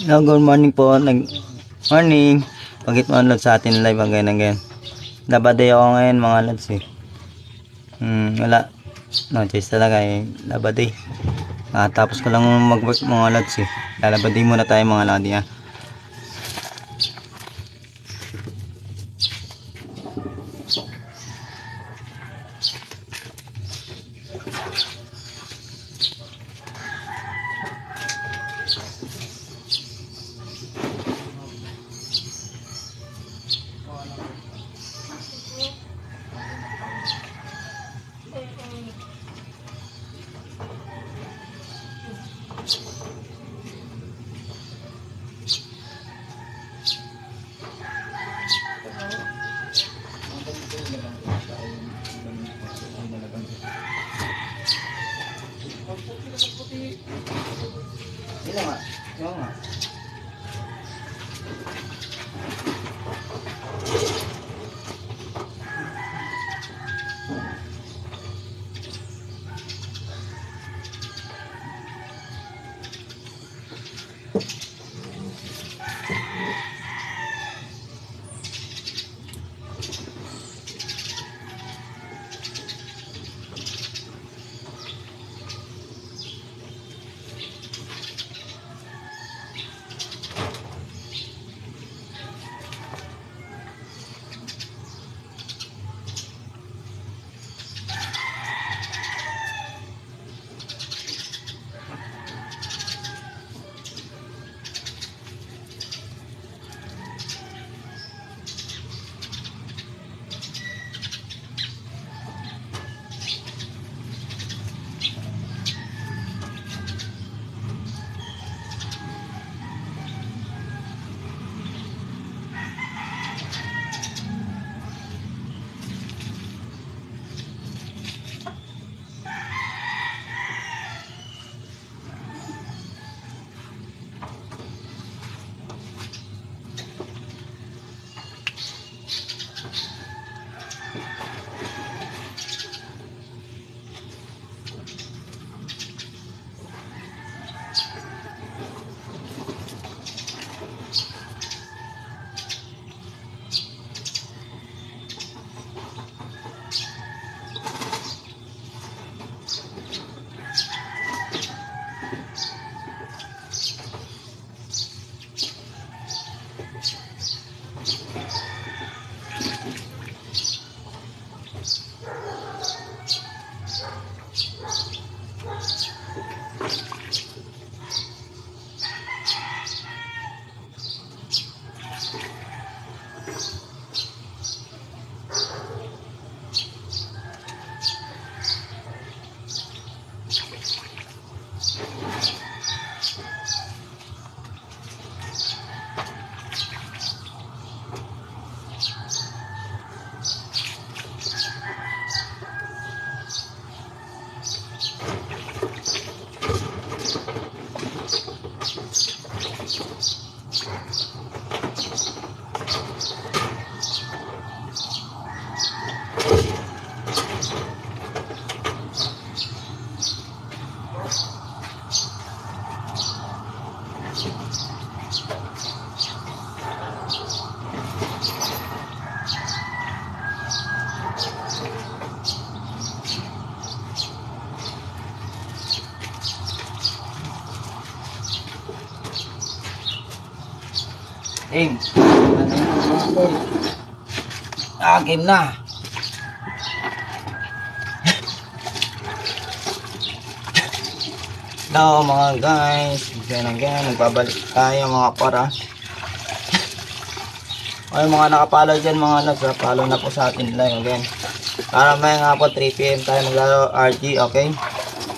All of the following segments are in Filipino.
Hello, good morning po. Morning. Pagit mo unload sa atin live again. Labaday ako ngayon mga lods eh. Wala. No choice talaga eh. Labaday. Tapos ko lang mag-work mga lods eh. Lalabaday muna tayo mga lodi ha. Game. Game na. Hello mga guys. Again. Nagbabalik tayo mga para. Ay mga nakapalo dyan mga lods. Follow na po sa atin live again. Para may nga po 3 PM tayo maglaro RG. Okay.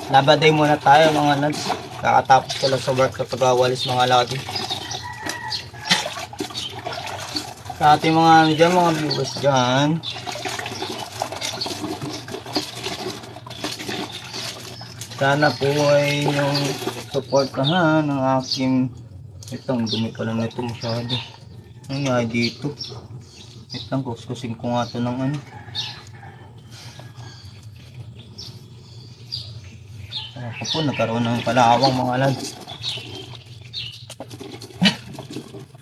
Labaday muna tayo mga lods. Kakatapos ko lang sa work sa pagwawalis mga lodi. Sa ating mga dyan, mga viewers dyan, sana po ay yung supportahan ng aking itong dumi pala na ito masyado. Ano nga dito? Itang kuskusin ko nga ito ng ano. Ako po nagkaroon ng palawang mga lads.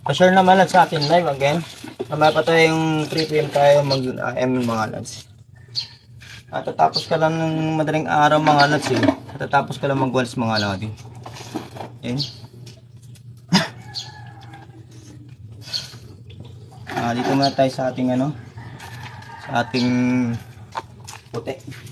Pa-share naman lang sa atin live again. Mamaya pa tayo yung 3 PM tayo mag-AM mga lads. At tatapos ka lang ng madaling araw mga lads eh. At tatapos ka lang mag-walls mga lads. Yan. Dito muna tayo sa ating ano. Sa ating puti.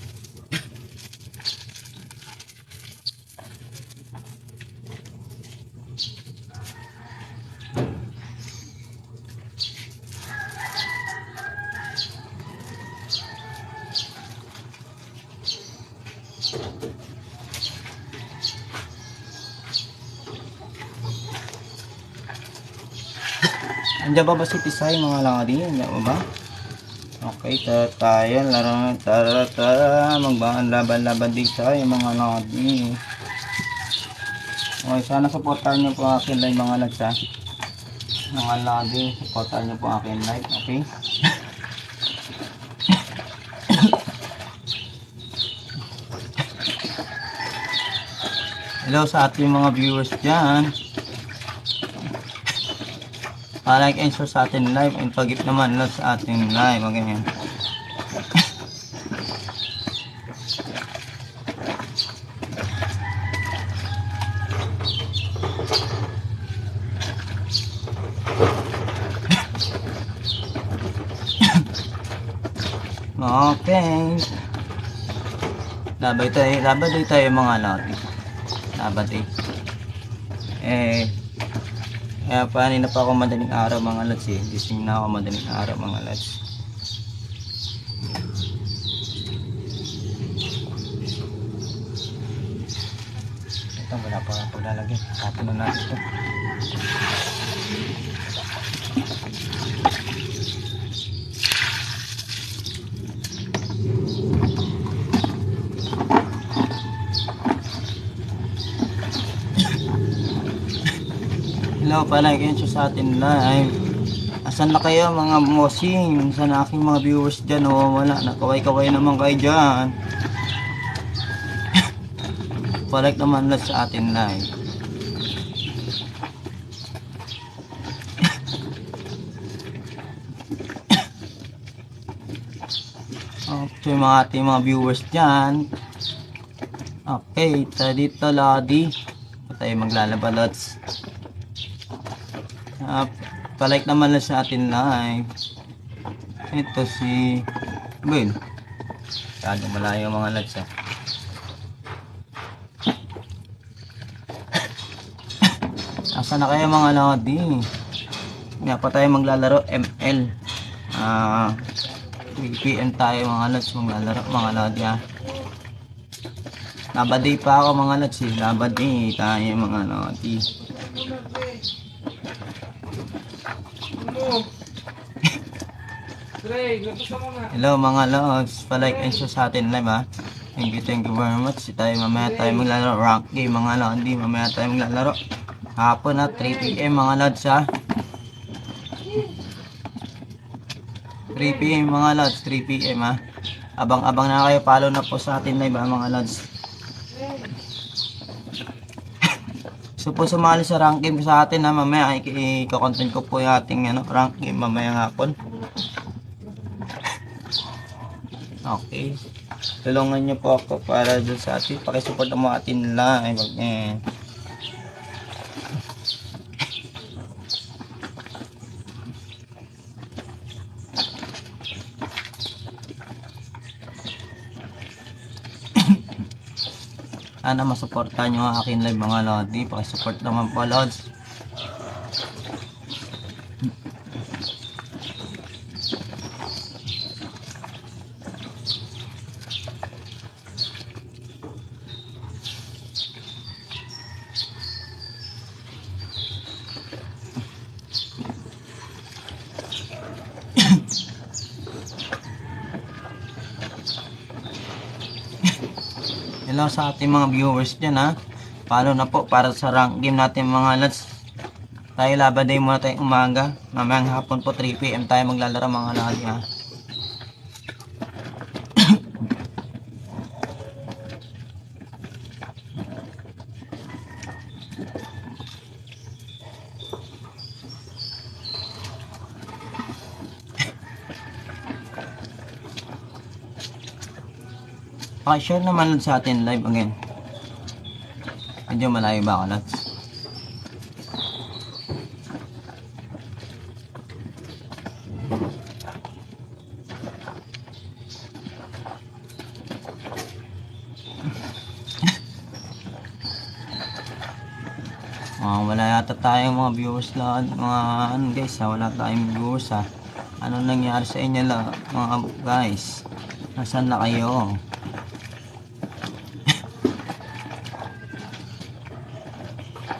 Andiyan ba ba si Tisay mga lodi? Andiyan ba ba? Okay, tayo laro. Tara. Magbangan laban-laban din tayo mga lodi. Okay, sana supportahan nyo po akin live mga lads ha. Mga lodi, supportahan nyo po akin live. Okay? Hello sa ating mga viewers dyan. Like and share sa ating live and pag-give naman love sa ating live. Ganyan. Okay. Labay tayo mga lodi. Labay. Kaya kanina pa ako madaling araw mga lads eh. Gising na ako madaling araw mga lads. Ito wala pa paglalagyan. Tapon na natin ito. Hello pala kayo sa atin live. Asan na kayo mga mosing? Asan na aking mga viewers dyan? Wala, nakaway-kaway naman kayo dyan. Palike naman lang sa atin live. Okay mga ating mga viewers dyan. Okay, tayo dito lodi. Tayo maglalaba lots. Palike naman lang sa atin live. Ito si Bin. Kado malayo mga lads ha. Asa na kayo mga lodi? Nga pa tayo maglalaro ML. 3 PM tayo mga lads maglalaro mga lodi ha. Labaday pa ako mga lads eh. Labaday tayo mga lodi. Hello mga lods, palike and share sa atin live ha. Thank you very much. Mamaya tayo maglalaro rank game mga lodi. Mamaya tayo maglalaro hapon na 3 PM mga lods ha. 3 PM mga lods, 3 PM ha. Abang-abang na kayo, follow na po sa atin live ha mga lods. So po sumali sa rank game sa atin ha, mamaya i-content ko po yung ating rank game mamaya hapon. Okay. Tulungan niyo po ako para dun sa atin. Pakisupport mo atin live. Sana masuportahan nyo ang akin live mga lodi. Pakisupport naman po lods. Hello sa ating mga viewers dyan ha. Follow na po para sa rank game natin mga lads. Tayo labaday muna tayong umaga. Mamayang hapon po 3 PM tayo maglalaro mga lads ha. Pakishare naman Lods sa atin live again. Medyo malayo ba ako Lods? Wala yata tayong mga viewers lang, mga ano guys ha, wala tayong viewers ha. Ano nangyari sa inyo lang mga guys? Nasaan na kayo?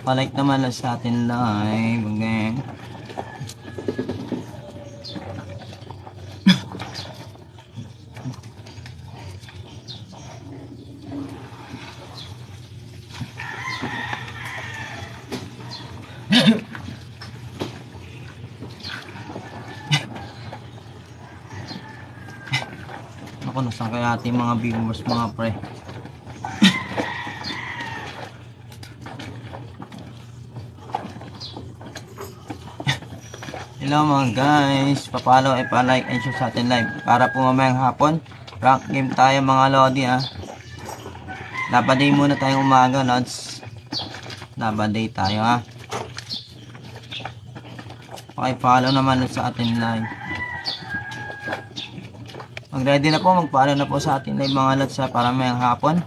Palike naman lang sa atin live again. Ako, nasaan kaya ating mga viewers mga pre? Hello mga guys, papalo ay pa-like and share sa atin live para po mamayang hapon rank game tayo mga lodi ha. Labaday muna tayong umaga Lods. Labaday tayo ha. Follow naman sa atin live. Mag-ready na po, mag-follow na po sa atin live mga Lods ha, para mamayang hapon.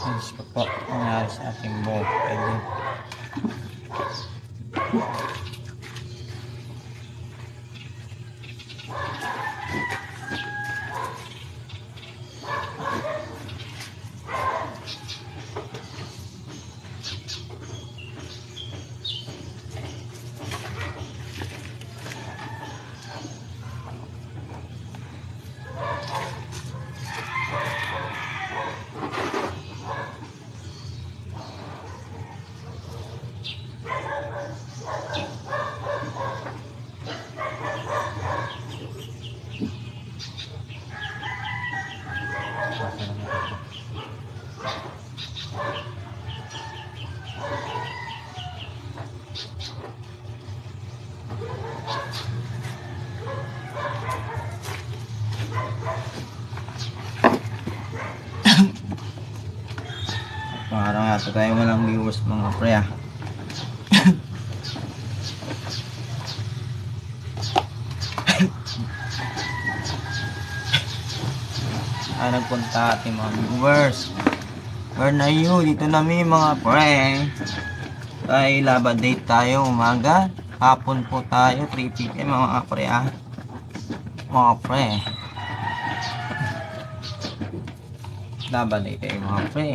Ayos pa po nangyari sa ating boy. Pwede. Parang yata tayo walang viewers mga pre ah. Nagpunta ating mga viewers. Where na you? Dito na mi mga pre. Ay laba date tayo umaga. Hapon po tayo 3 PM mga pre ah. Mga pre. Laba date tayo mga pre.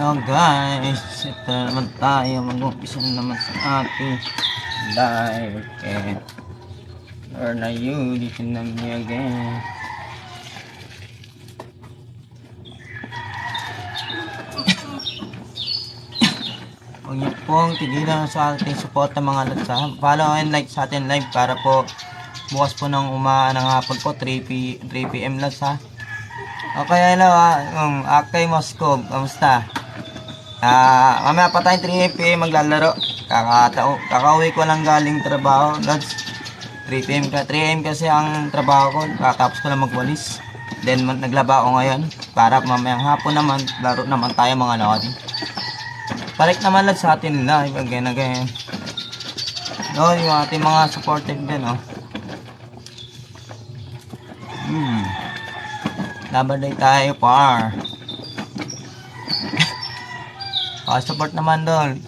Hello guys, ito naman tayo, mag-umpisa naman sa ating live. Okay, where na you? Dito na me again. Huwag niyo pong tigilan sa ating support ng mga Lods. Follow and like sa ating live para po bukas po ng hapon po 3 PM Lods ha. Okay, hello Akay Moscow, kamusta? Mamaya pa tayong 3 PM maglalaro. Kakauwi ko lang galing trabaho Lods. 3 AM kasi ang trabaho ko, katapos ko lang magwalis. Then naglaba ako ngayon para mamayang hapon naman laro naman tayo mga lodi. Balik naman Lods sa atin live again. No, yung ating mga supported din Laban tayo par. Support naman doon.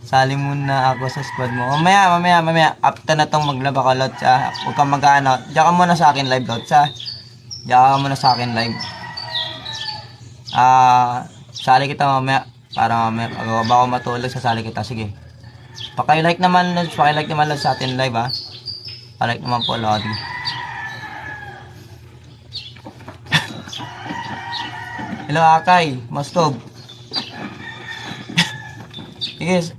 Sali muna ako sa squad mo. Mamaya. After na tong maglaba ka, Lods, ha. Huwag kang mag-ano. Diyan ka muna sa akin live, Lods, ha. Diyan ka muna sa akin live. Sali kita mamaya. Para mamaya, bago matulog, sasali kita. Sige. Paki-like naman, Lods. Paki-like naman, Lods, sa atin live, ha. Paki-like naman po, Lodi. Hello, Akay. Mostob. Sige.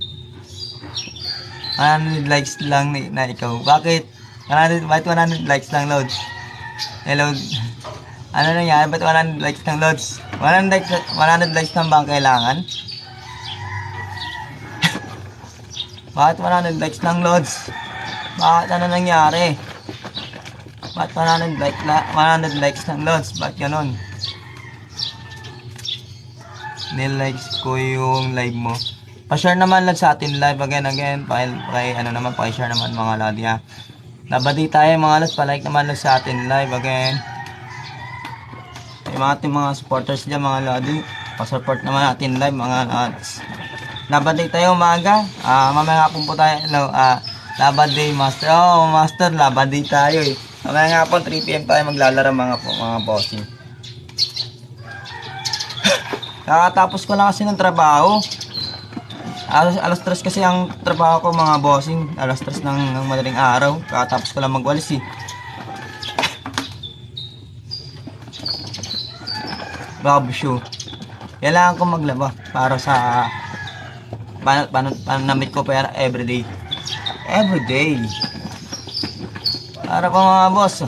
100 likes lang na ikaw. Bakit? 100 likes lang, Lods? Hello. Ano na yan? Ba't 100 likes lang, Lods? 100 likes lang ba ang kailangan? Bakit 100 likes lang, Lods? Bakit ano nangyari? Bakit 100 likes lang, Lods? Bakit ganun? Nilikes ko yung live mo. Pa-share naman lang sa atin live again. Pa-share naman mga lodi, ha. Labadi tayo mga lods, pa-like naman lang sa atin live again. Yung ating mga supporters dyan mga lodi, pa-support naman natin live mga lods. Labadi tayo umaga. Mamaya hapon po tayo. Hello, Labadi Master. Oh, Master, labadi tayo eh. Mamaya hapon 3 PM tayo maglalaro mga bossing. Kakatapos ko lang kasi ng trabaho. Alas 3 kasi ang trabaho ko mga bossing. Alas 3 ng madaling araw. Kakatapos ko lang magwalis eh. Rob shoe. Kailangan ko maglaba para sa panamit ko pera everyday. Para pa mga boss.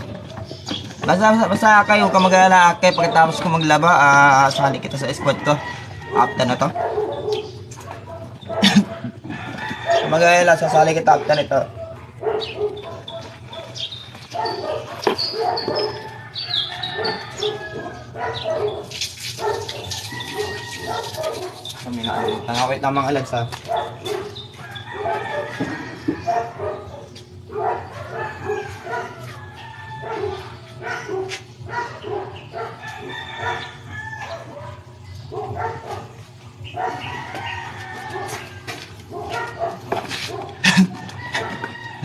Basta kayo ka mag-alala kay pagkatapos ko maglaba, sali kita sa squad ko. After na to. Mag-alala, sasali kita after nito. Kami na ay tangawit na mga lads, ha.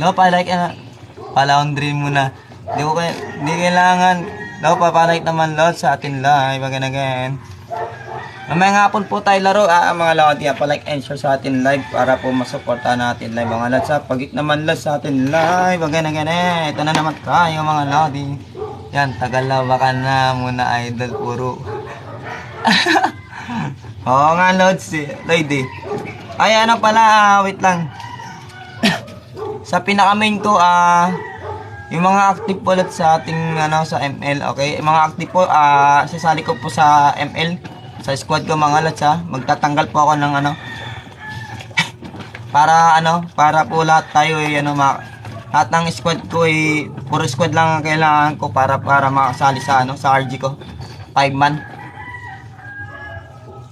No, pa-laundry muna. Hindi kailangan. No, pa-like naman Lord sa atin live again. Mamaya hapon po tayo laro, mga Lodi. Pa-like and share sa atin live para po masuporta natin live mga Lord. Sa pagit naman Lord sa atin live again. Ito na naman tayo mga Lodi. Yan, Tagalawa ka na muna idol puro. Oo nga Lord, Lady. Ay ano pala, wait lang. Sa pinaka-main ko, yung mga active po ulit sa ating sa ML, okay? Yung mga active po, sasali ko po sa ML, sa squad ko mga lods, ha. Magtatanggal po ako ng para po lahat tayo lahat ng squad ko puro squad lang ang kailangan ko para makasali sa sa RG ko. 5 man.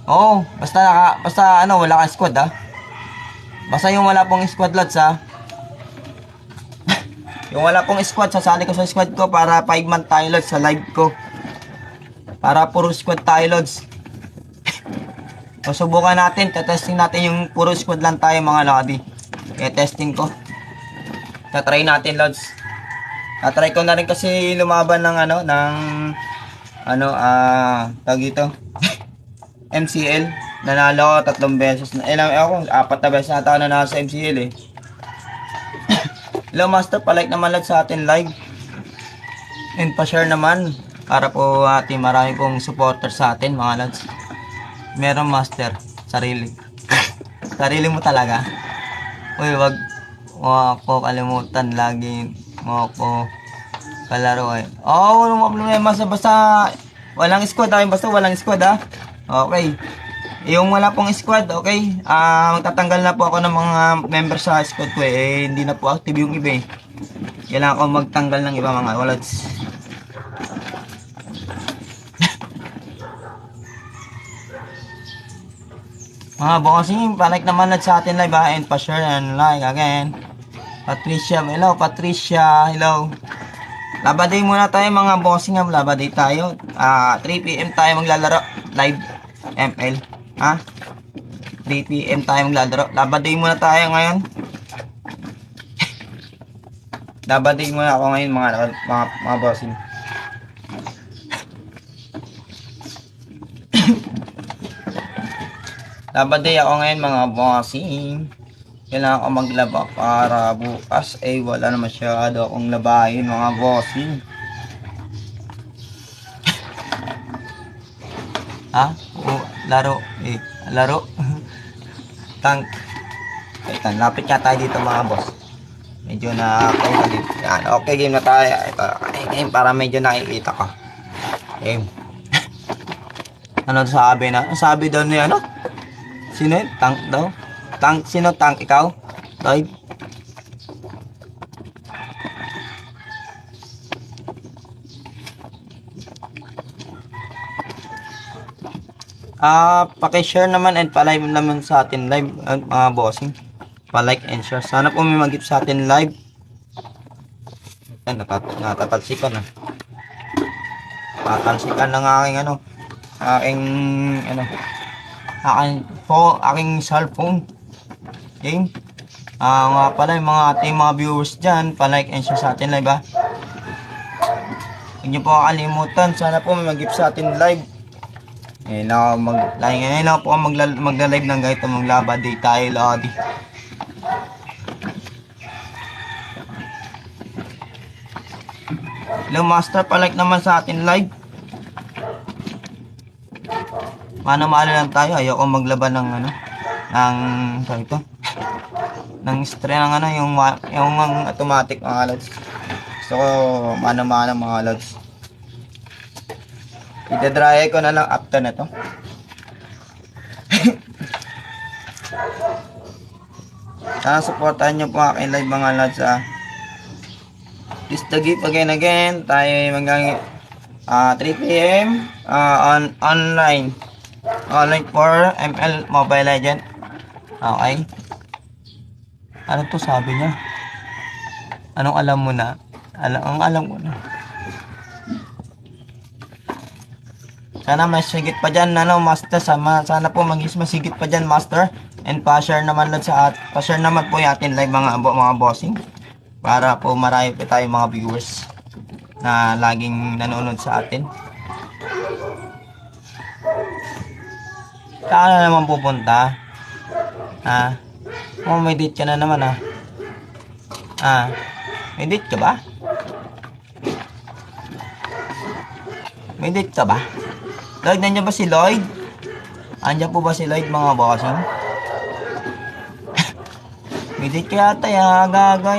Oh, basta wala kang squad, ha. Basta yung wala pong squad lods, ha. Yung wala pong squad, sasali ko sa squad ko para 5 man tayo lods sa live ko. Para puro squad tayo lods. So subukan natin, testing natin yung puro squad lang tayo mga lodi. Kaya testing ko. Tatry natin lods. Tatry ko na rin kasi lumaban ng tawag ito. MCL. Nanalo ako 3 beses. Ako 4 na beses na ako nanalo sa MCL eh. Hello Master, pa-like naman lang sa atin live. And pa-share naman para po marami pong supporter sa atin mga lads. Meron Master, sarili. Sarili mo talaga. Uy, wag mo ako kalimutan lagi mo ako kalaro eh. Oh, wala problema basta walang squad, basta walang squad, ha. Okay. Yung wala pong squad, okay, magtatanggal na po ako ng mga members sa squad ko hindi na po active yung iba eh. Kailangan ko magtanggal ng iba mga wallets. Mga bossing, pa-like naman sa atin live, and pa-share and like again. Patricia, hello. Labaday muna tayo mga bossing, labaday tayo. 3 PM tayo maglalaro live ML. Ha? 3 PM tayo maglalaro. Labaday muna tayo ngayon. Labaday muna ako ngayon mga bossing. Labaday ako ngayon mga bossing. Kailangan ko maglaba para bukas ay wala na masyado akong labahin mga bossing. Ha? Laro. Laro. Tank. Ito, lapit ka tayo dito mga boss. Medyo na-okay na dito. Yan, okay game na tayo. Ito, game para medyo nakikita ka. Game. Ano sabi na? Sabi daw niya ano? Sino yun? Tank daw? Tank? Sino tank? Ikaw? Lloyd? Paki-share naman and pa-live naman sa atin live mga bossing. Pa-like and share. Sana po may mag-gift sa atin live. Yan, natatalsikan na. Natatalsikan ng aking aking cellphone. Okay? Nga pala yung mga ating mga viewers dyan, pa-like and share sa atin live ha. Huwag nyo po kakalimutan. Sana po may mag-gift sa atin live. Ngayon ako po magla-live ng ganito, maglabaday tayo lodi. Hello master, pa-like naman sa atin live. Mano-mano lang tayo, ayoko maglaban ng ng stray ng yung automatic mga lods. Gusto ko mano-mano mga lods. I-dry ko na lang after na to. Sana supportahan nyo po aking live mga lods Please the gift again. Tayo hanggang 3 PM online for ML Mobile Legend. Okay. Ano to sabi niya? Anong alam mo na? Ang alam ko na. Sana mas sigit pa dyan, master. Sana po masigit pa dyan, master. And pa-share naman pa-share naman po yung atin live mga bossing. Para po marami po tayo mga viewers na laging nanonood sa atin. Saan na naman pupunta? May date ka na naman may date ka ba? May date ka ba? Lloyd, nandiyan ba si Lloyd? Andiyan po ba si Lloyd mga bossing? May date ka yata aga-aga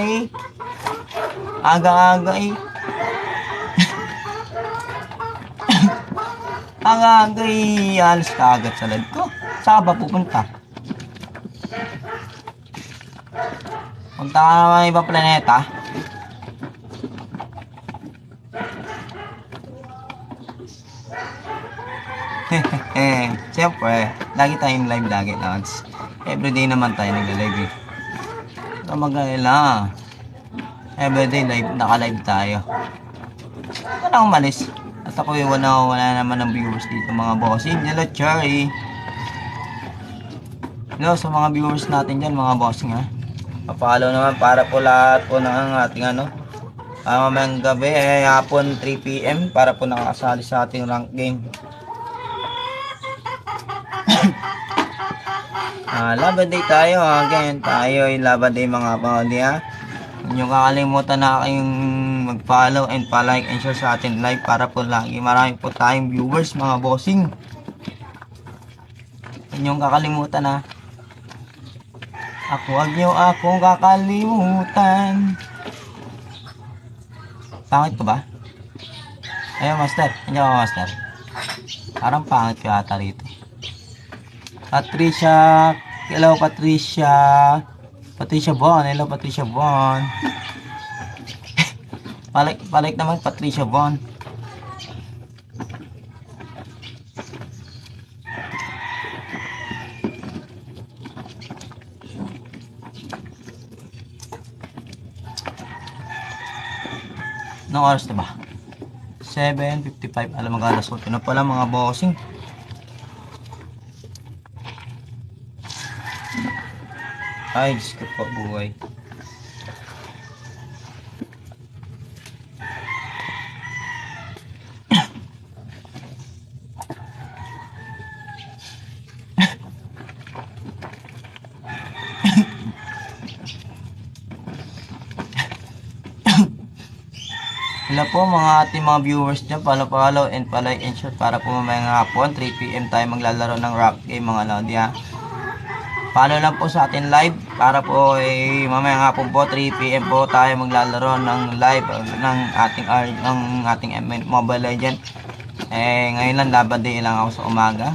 Aga-aga Aga-aga alis ka agad sa live ko. Saan ba pupunta? Punta ka naman ibang planeta. Siyempre, lagi tayong live lagi lads. Everyday naman tayo nag-live Ito mag-alala. Everyday live, naka-live tayo. Wala umalis. At ako wala naman ng viewers dito mga bossing. Hello Cherry. Hello sa mga viewers natin dyan mga bossing Papalo naman para po lahat po ng ating mamayang gabi hapon 3 PM para po nakasali sa ating rank game. Laban day tayo again. Tayo ay laban day mga pawdi Huwag nyo kakalimutan na kayong mag-follow and pa-like and share sa atin live para po lagi marami po tayong viewers mga bossing. Huwag nyo kakalimutan Huwag nyo akong kakalimutan. Pangit ko ba? Ayun master. Andiyan ka master. Parang pangit ko ata rito. Patricia. Hello Patricia. Patricia Bon. Hello Patricia Bon. Balik naman Patricia Bon. Anong oras na ba? 7:55. Alam mag-alas 8 na pala mga bossing. Ay, Diyos ko po, buhay. Hello po mga ating mga viewers dyan, follow and palike and share para po mamayang hapon 3 PM tayo maglalaro ng rock game mga lodi ha. Follow lang po sa ating live para po mamayang hapon po 3 PM po tayo maglalaro ng live ng ating Mobile Legend. Ngayon lang dapat din lang ako sa umaga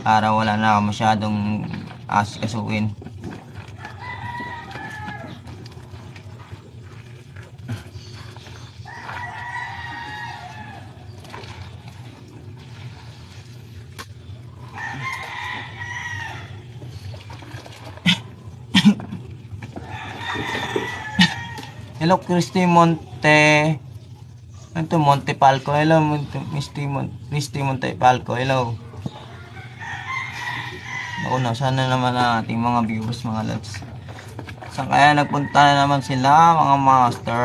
para wala na ako masyadong asikasuin. Hello, Christy Monte. Ito, Monte Palco. Hello, Christy Monte Palco. Hello. Ako na, sana naman ang ating mga viewers, mga lads. Saan kaya nagpunta na naman sila, mga master?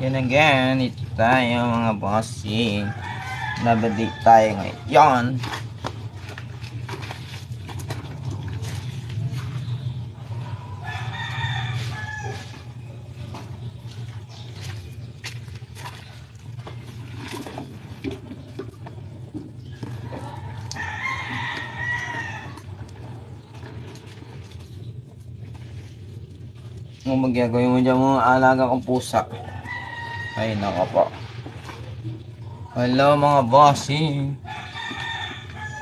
Yan again, ito tayo mga bossing. Nabalik tayo ngayon. Ano magagawin mo dyan mga alaga kong pusa? Ay nako po. Hello mga bossing.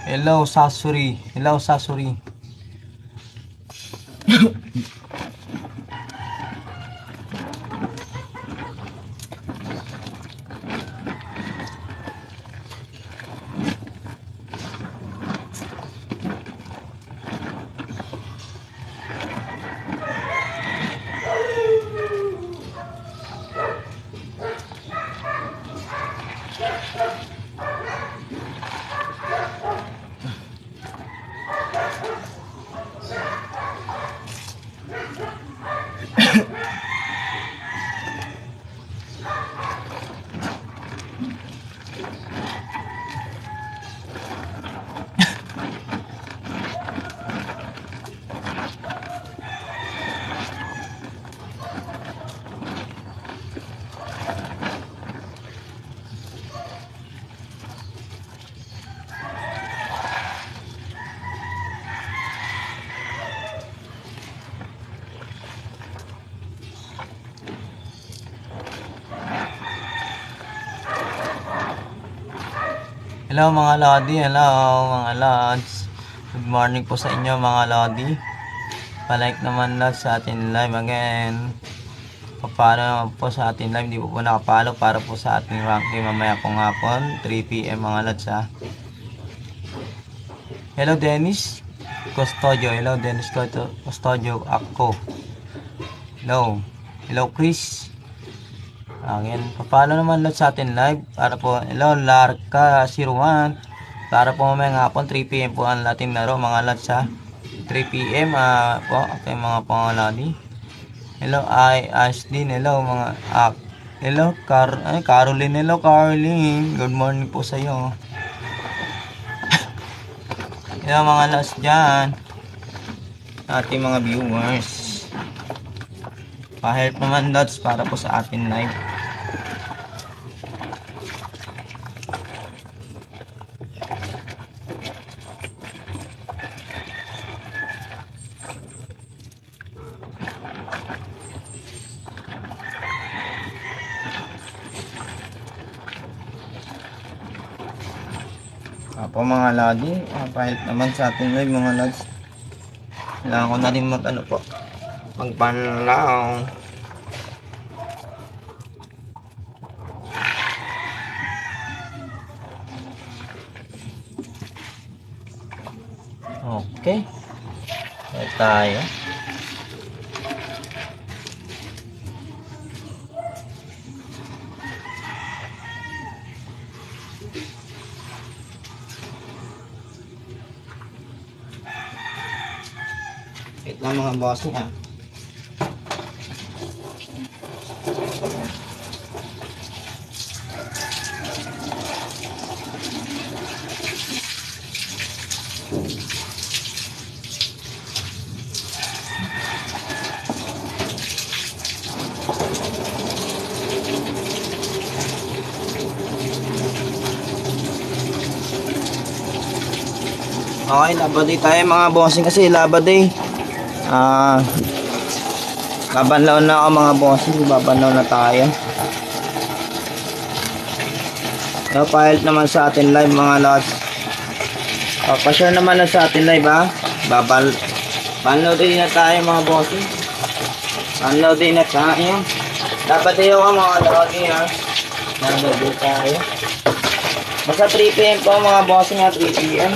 Hello Sasuri. Hello Sasuri. Hello mga lodi, hello mga lods. Good morning po sa inyo mga lodi. Pa-like naman lods sa ating live again. Papalo naman po sa ating live, di po nakapalo para po sa ating ranking mamaya pong hapon 3 PM mga lods ha. Hello Dennis Custodio, hello Dennis Custodio ako. Hello, hello Chris. Again, papalo naman lang sa atin live para po, hello Larka 01 para po mamayang hapon 3 PM po ang ating laro mga lads ha. 3 PM po ating mga pangaladi. Hello Ashlyn, hello mga hello Caroline, hello Caroline, good morning po sa iyo. Hello mga lads dyan, ating mga viewers. Pa-help naman lods para po sa atin live. po mga lodi, pahit naman sa ating live mga lods. Kailangan ko na rin mag ano po, magpanlaw. Okay. Ayan tayo. Wait lang mga boss ha. Okay, labad day tayo mga bossing kasi labad day. Babanlaw na ako mga bossing, babanlaw na tayo. Pahit naman sa atin live mga lods. Pa-share naman na sa atin live ha. Banlaw din na tayo mga bossing. Banlaw din na tayo. Dapat tayo ka mga lods ha. Banlaw din tayo. Basta 3 PM po mga bossing ha, 3 PM.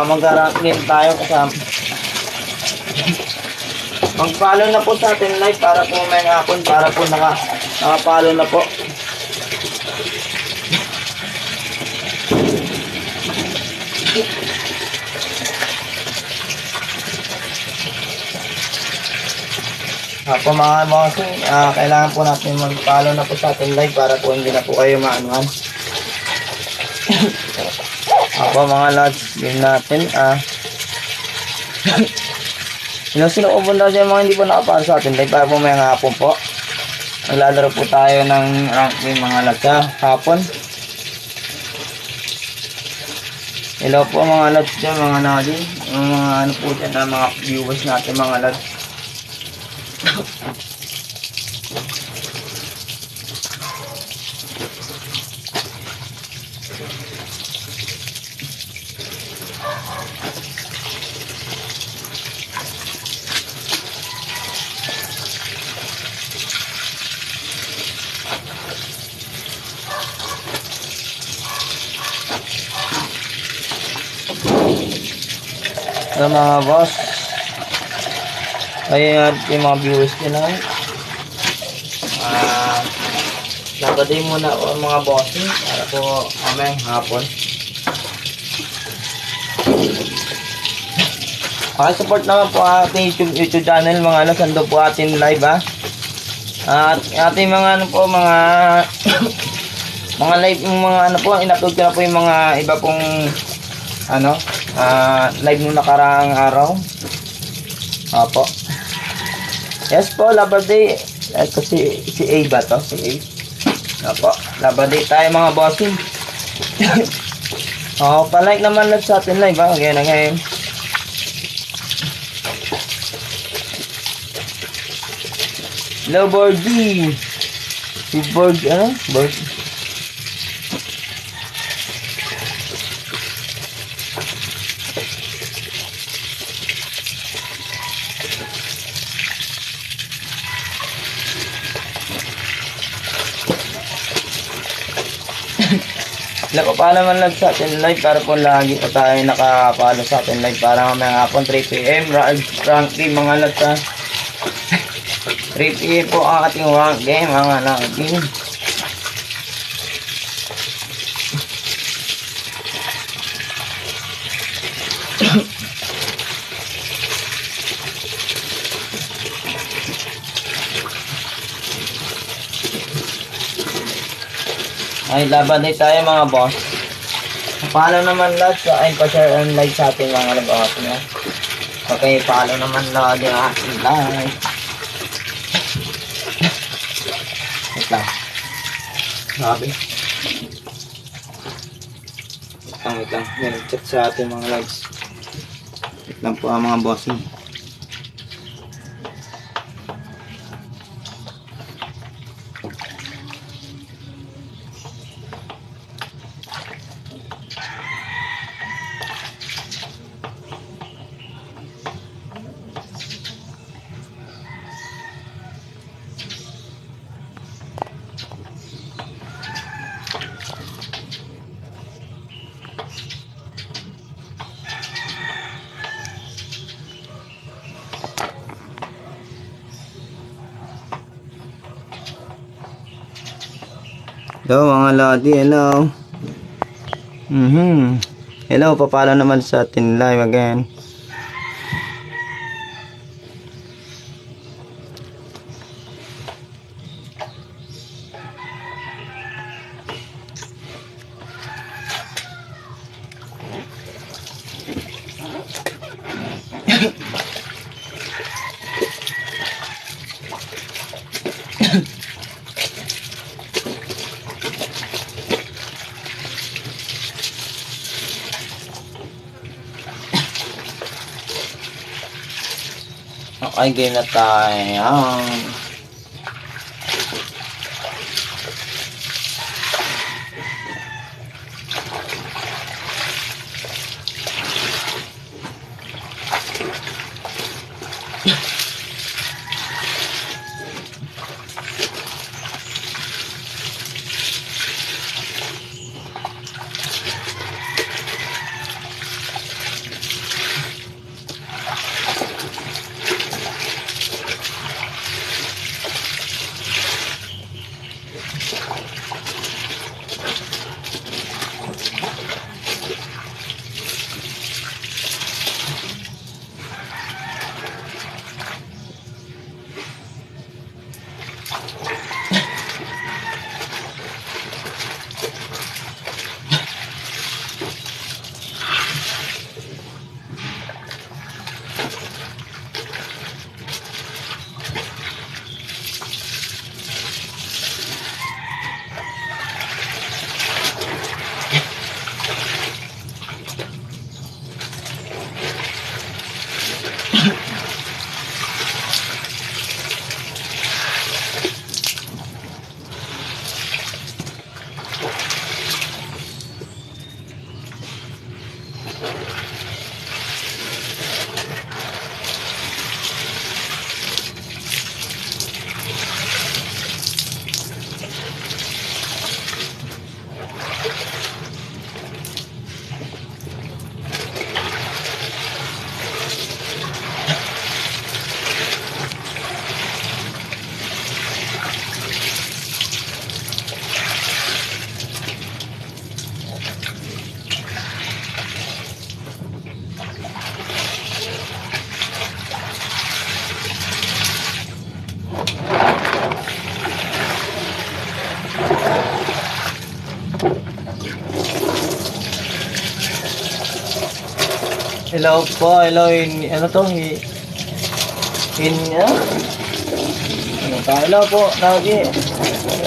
Mag-rank game tayo kasama. Mag-follow na po sa atin live para po may hapon, para po naka-follow na po. Po mga bossing, kailangan po natin mag-follow na po sa atin live para po hindi na po kayo maanuhan. Ako mga lods, game natin. Sino ubon daw dyan mga hindi po nakapara sa atin live para po may hapon po. Maglalaro po tayo ng rank game mga lods hapon. Hello po mga lods dyan mga nadi. Mga ano po dyan na mga viewers natin mga lods. So mga boss, ayan yung mga viewers nila. Nabadi muna ako mga bossing para po mamayang hapon. Support naman po ating YouTube channel mga ano, sando po atin live at ating mga ano po mga mga live mga ano po, in-upload ko na po yung mga iba pong ano live nung nakaraang araw. Opo. Yes po, Labor Day. Ito si A ba to? Si A. Opo. Labor Day tayo mga bossing. Pa-like naman lang sa atin live again again. Hello Bordy. Si Borg ano? Borg. Lako pa naman lang sa atin live para po lagi pa tayo nakapalo sa atin live para mamaya hapon 3 PM rank game mga lads 3 PM po ang ating rank game mga lagi. Ay, laban din tayo mga boss. Follow naman lahat sa ay pa-share and like sa ating mga boss niya. Okay, follow naman lahat yung ating like. Wait lang. Sabi. Wait lang. Yan, check sa ating mga likes. Wait lang po ang mga bossing. Hello mga lodi, hello. Hello, papalo naman sa atin live again. Okay, game na tayo. Hello po, hello ano to? Hello po, lagi.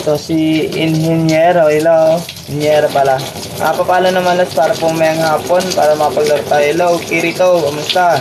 Ito si Inhinyero, hello. Inhinyero pala. Papalo naman las para po mayang hapon para mapaglaro tayo. Hello, Kirito, kamusta?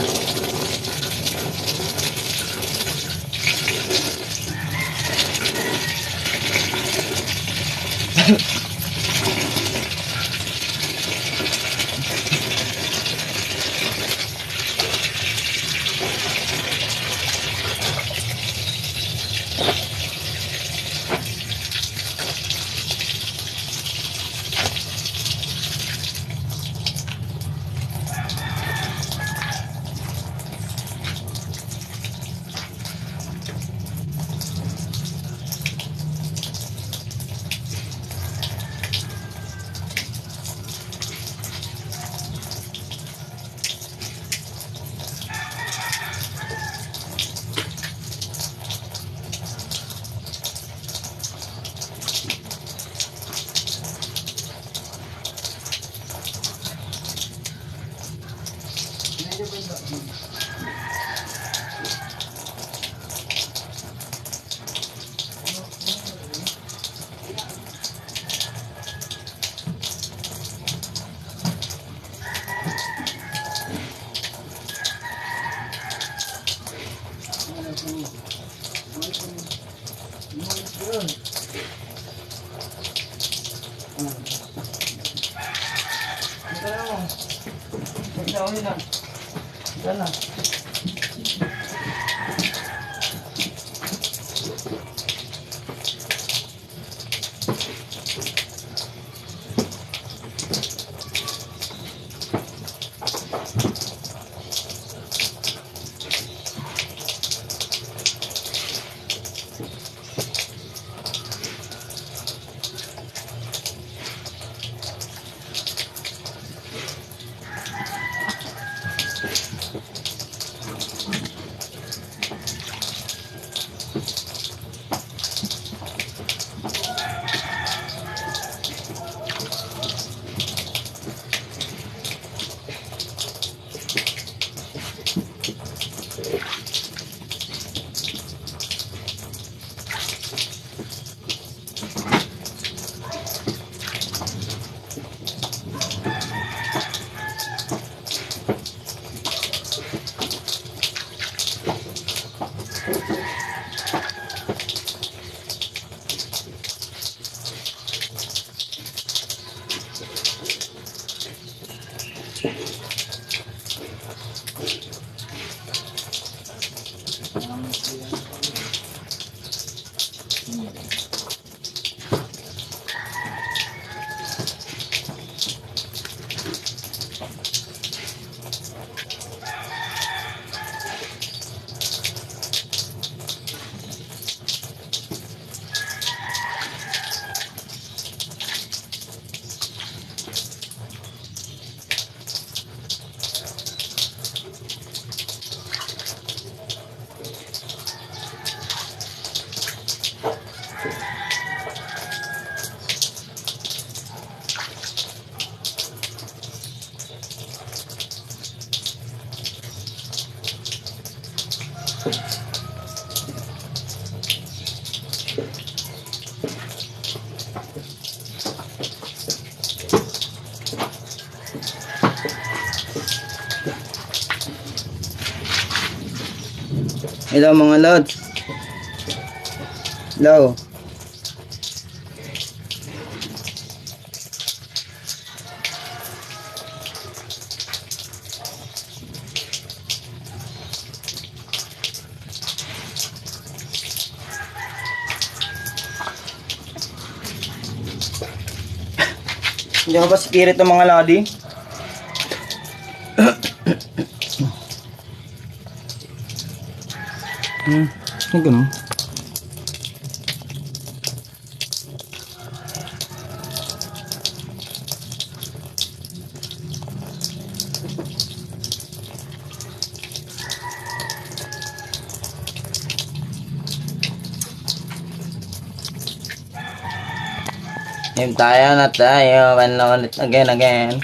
Hello mga lods. Hello. Hindi ako ba spirit ng mga lodi? Ang ganun. Game tayo na tayo. Ulit again.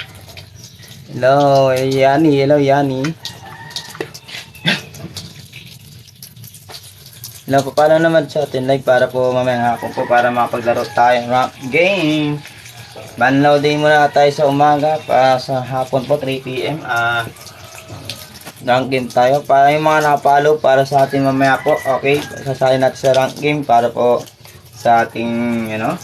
Hello, Yani. Hello, Yani. Hello po, paano naman sa atin live para po mamaya hapon po para makapaglaro tayo rank game. Banlaw day muna tayo sa umaga para sa hapon po 3 PM. Rank game tayo para yung mga napalo para sa atin mamaya po. Okay, sasali natin sa rank game para po sa ating yung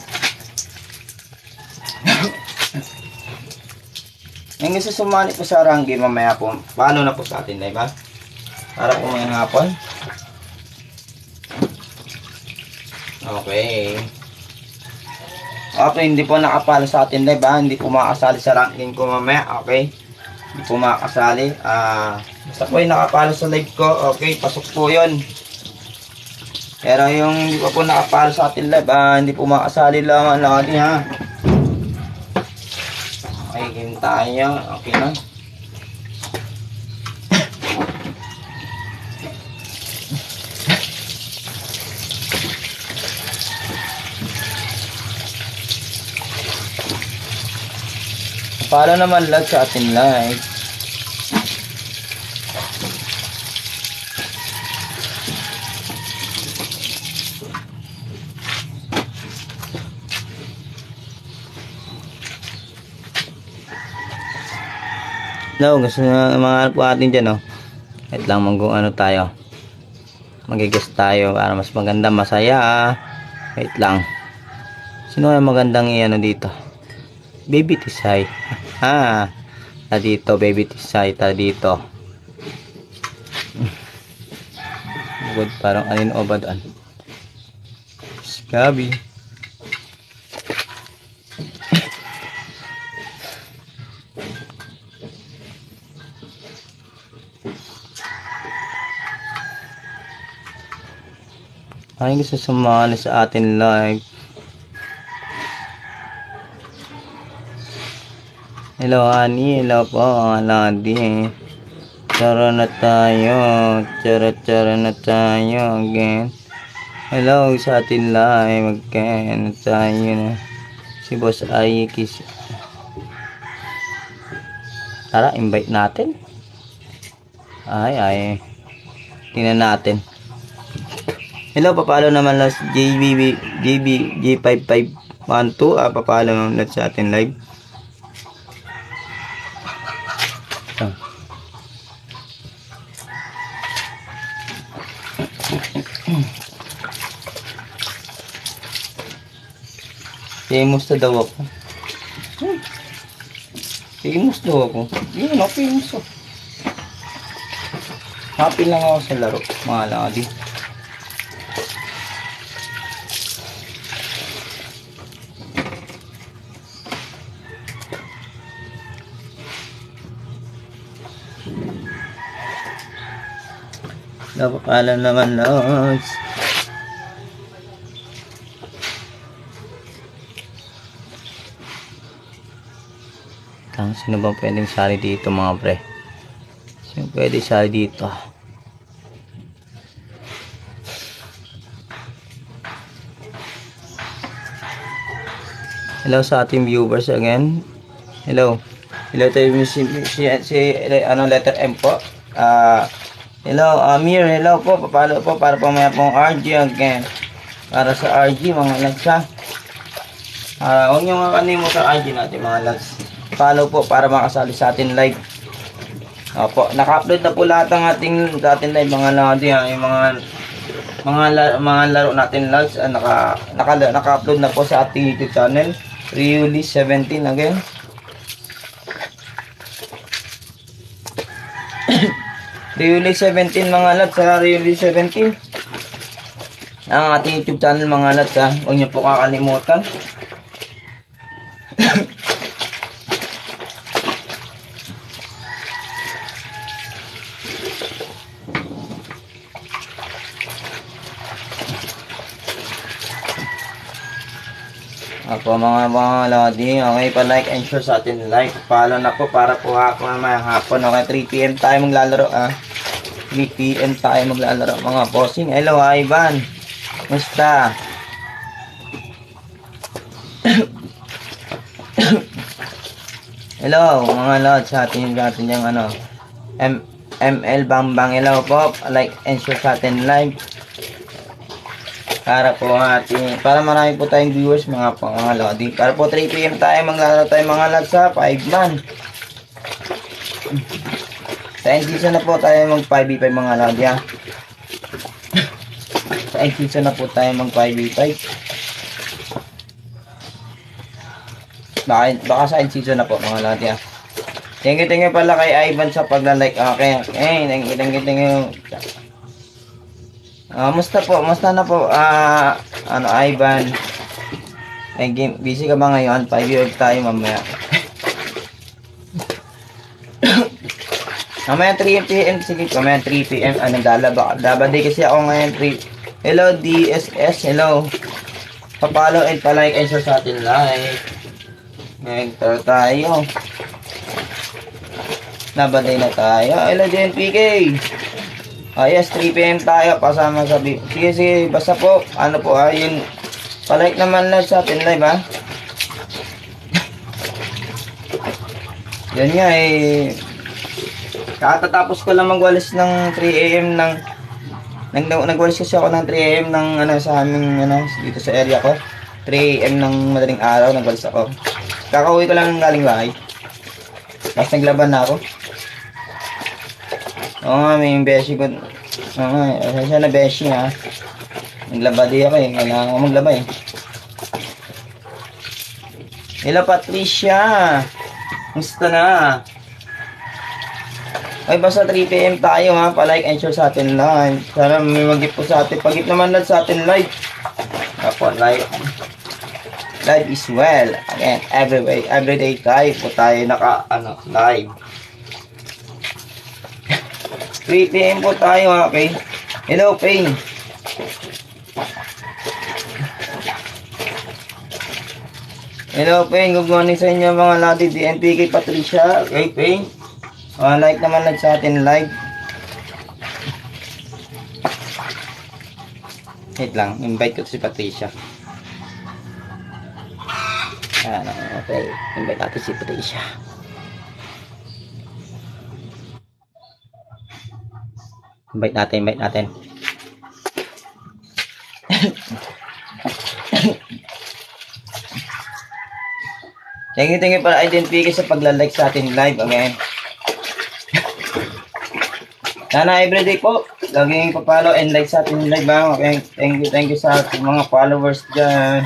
gusto sumali po sa rank game mamaya po, paano na po sa atin live ha? Para po ngayong hapon. Okay. Okay, hindi po nakapalo sa atin live ha. Hindi po makasali sa ranking ko mamaya. Okay. Hindi po makasali. Basta po yung nakapalo sa live ko. Okay, pasok po yun. Pero yung hindi po nakapalo sa atin live hindi po makasali lang lagi ha. Okay, game tayo. Okay na. Para naman lag sa atin live. No, gusto na mga po atin dyan Wait lang ano tayo. Magigas tayo para mas maganda, masaya. Wait lang. Sino yung magandang dito? Baby Tisay. Ta dito, Baby Tisay. Ta dito. Good, parang alin o ba doon? Gabi. Ay, gusto sumali sa atin live. Hello, Ani. Hello po, Lodi. Chara na tayo. Chara na tayo again. Hello sa atin live. Again tayo na. Si Boss Aikis. Tara, invite natin. Ay. Tingnan natin. Hello, papalo naman lang J5512. Papalo naman sa atin live. Famous na daw ako. Famous daw ako. Yun famous ako. Happy lang ako sa laro, mga lodi. Napapaalam naman, Lods. Sino bang pwedeng sali dito mga pre? Sino pwede sali dito? Hello sa ating viewers again. Hello. Hello tayo si ano, letter M po. Hello, Amir. Hello po. Papalo po para pamaya pong RG again. Para sa RG mga lads ha. Huwag nyo makakalimutan sa RG natin mga lads. Follow po para makasali sa atin live. Opo, naka-upload na po lahat ng ating live mga lodi ha. Yung mga laro natin lads, naka-upload na po sa ating YouTube channel. Riuli 17 again. Riuli 17 mga lads, sa Riuli 17. Ang ating YouTube channel mga lads ha. Huwag niyo po kakalimutan. Ako mga lodi, okay, pa-like and share sa atin like. Follow na po para po ako mamayang hapon. Okay, 3 PM tayo maglalaro 3 PM tayo maglalaro mga bossing. Hello Ivan. Musta? Hello mga lods sa atin yung ano ML Bambang. Hello po, like and share sa atin live. Para po para marami po tayong viewers mga lodi. Para po 3 PM tayo maglalaro tayo mga lads sa 5 man. Sa end season na po tayo mag 5v5 mga lodi ha. Sa end season na po tayo mag 5v5. Baka sa end season na po mga lodi ha. Thank you pala kay Ivan sa pagla-like. Okay. Thank you. Musta na po, Ivan. Busy ka ba ngayon? 5 tayo mamaya. Mamaya 3 PM, sige, mamaya 3 PM, Daba day kasi ako ngayon, 3. Hello, DSS, hello. Papalo and palike and share sa atin live. Enter tayo. Daba day na tayo. Hello, JNPK. Yes, 3 PM tayo pasama sa sige, basta po, yun, palike naman lang sa atin live ha. Yan nga katatapos ko lang magwalis ng 3 AM nagwalis kasi ako ng 3 AM sa aming dito sa area ko. 3 AM ng madaling araw nagwalis ako. Kakauwi ko lang galing bahay. Tapos naglaban na ako. Oo nga, may beshi ko. Oo nga, siya na beshi ha. Naglaba di ako kailangan ko maglaba Hello Patricia. Musta na? Ay basta 3 PM tayo ha. Pa-like and share sa atin live. Sana may mag-gift po sa atin. Pag-gift naman lang sa atin live. Apo, live is well. Again, everyday tayo po tayo live. 3 PM po tayo ha, okay? Hello, Payne. Hello, Payne. Good morning sa inyo mga lodi. DNPK Patricia. Okay, Payne. Like naman lang sa atin live. Wait lang, invite ko si Patricia. Okay. Invite natin si Patricia. Invite natin. Thank you para identify sa pagla-like sa ating live again. Sana everyday po, laging pa-follow and like sa ating live ha. Okay, thank you sa ating mga followers dyan.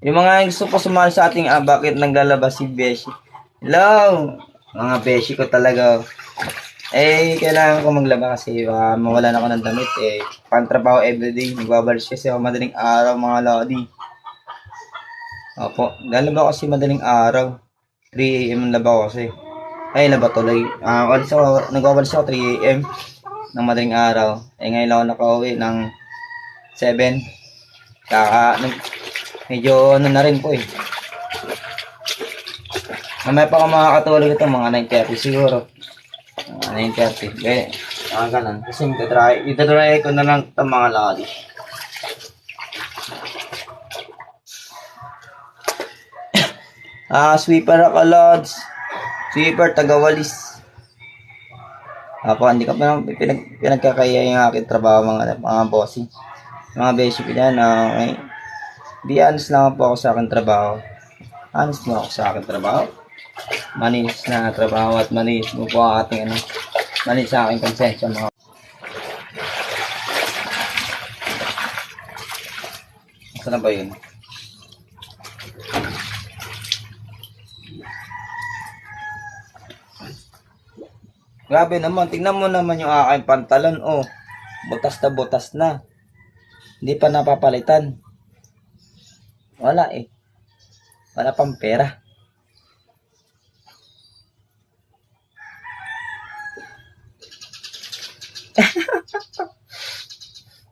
Yung mga gusto po sumali sa ating bakit naglalabas si Beshi. Hello, mga Beshi ko talaga. Kailangan ko maglaba kasi mawala na ako ng damit pantrabaho everyday, nagbabalis kasi ako madaling araw mga lodi. Opo, lalaba kasi madaling araw 3 AM laba ko kasi laba tuloy. Nagbabalis ako 3 AM ng madaling araw. Eh ngayon lang ako nakauwi ng 7. Medyo ano na rin po eh. Mamaya pa ako makakatulog ito, mga 9:30 siguro. Mga 9:30. Eh, ganun. Kasi itadry ko na lang ito mga lodi. Sweeper ako, Lods. Sweeper, tagawalis. Ako, hindi ka pa pinagkakaya yung aking trabaho, mga bossing. Mga basic yan, okay. Di honest lang po ako sa aking trabaho. Honest mo ako sa aking trabaho. Manis na trabaho at manis mo po ang ating manis sa aking konsensya, mga. Saan na ba yun? Grabe naman, tingnan mo naman yung aking pantalon, oh. Butas na butas na. Hindi pa napapalitan. Wala eh. Wala pang pera.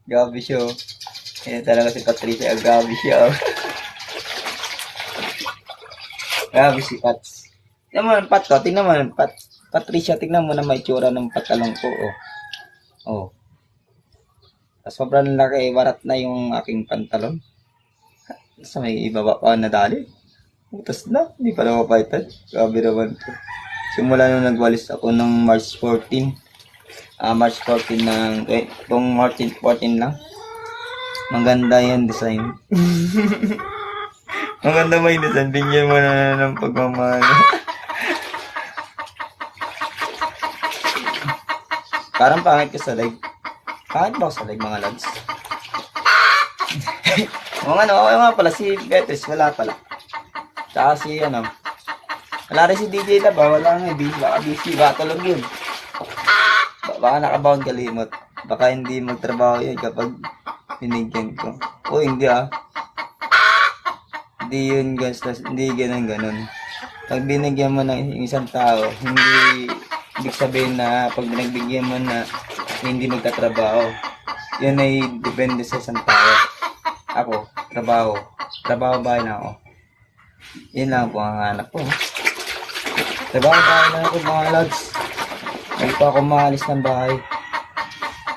Gabi siya, oh. Yan talaga si Patricia, gabi siya, oh. Gabi si Pats. Tingnan mo ang Pat ko, tingnan mo ang Pat. Patricia, tignan mo na may tsura ng patalong ko, oh. Oh. Sobrang laki, barat na yung aking pantalon. Sa may ibaba pa na dali. Butas na, hindi pa napapaitan. Grabe naman to. Simula nung nagwalis ako ng March 14. March 14 ng, itong March 14 lang. Maganda yung design. Maganda ba yung design? Bigyan mo na ng pagmamahal. Parang pangit ka sa leg. Pangit ba ako sa leg, mga lads? O nga pala, si Betis, wala pala. Tsaka si, wala rin si DJ Lab, wala nga, baka busy, baka tulog yun. Baka nakabound kalimot. Baka hindi magtrabaho yun kapag binigyan ko. O, hindi Hindi yun, hindi ganun. Pag binigyan mo ng isang tao, hindi ibig sabihin na pag binagbigyan mo na hindi magtatrabaho, yun ay depende sa isang tao. Ako, trabaho bahay na ako. Yun lang po ang anak ko. Trabaho bahay na ako, mga lads. Hindi pa ako maalis ng bahay.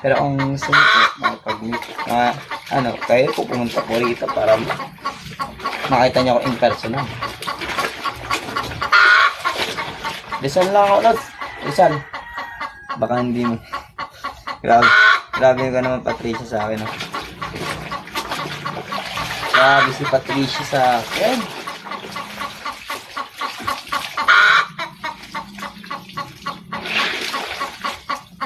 Pero ang gusto ko, makipag-meet. Kaya po pumunta po rito para makita niyo ako in person. Listen lang ako, lads. Rizal, baka hindi mo. Grabe ka naman, Patricia, sa akin. Grabe si Patricia sa akin.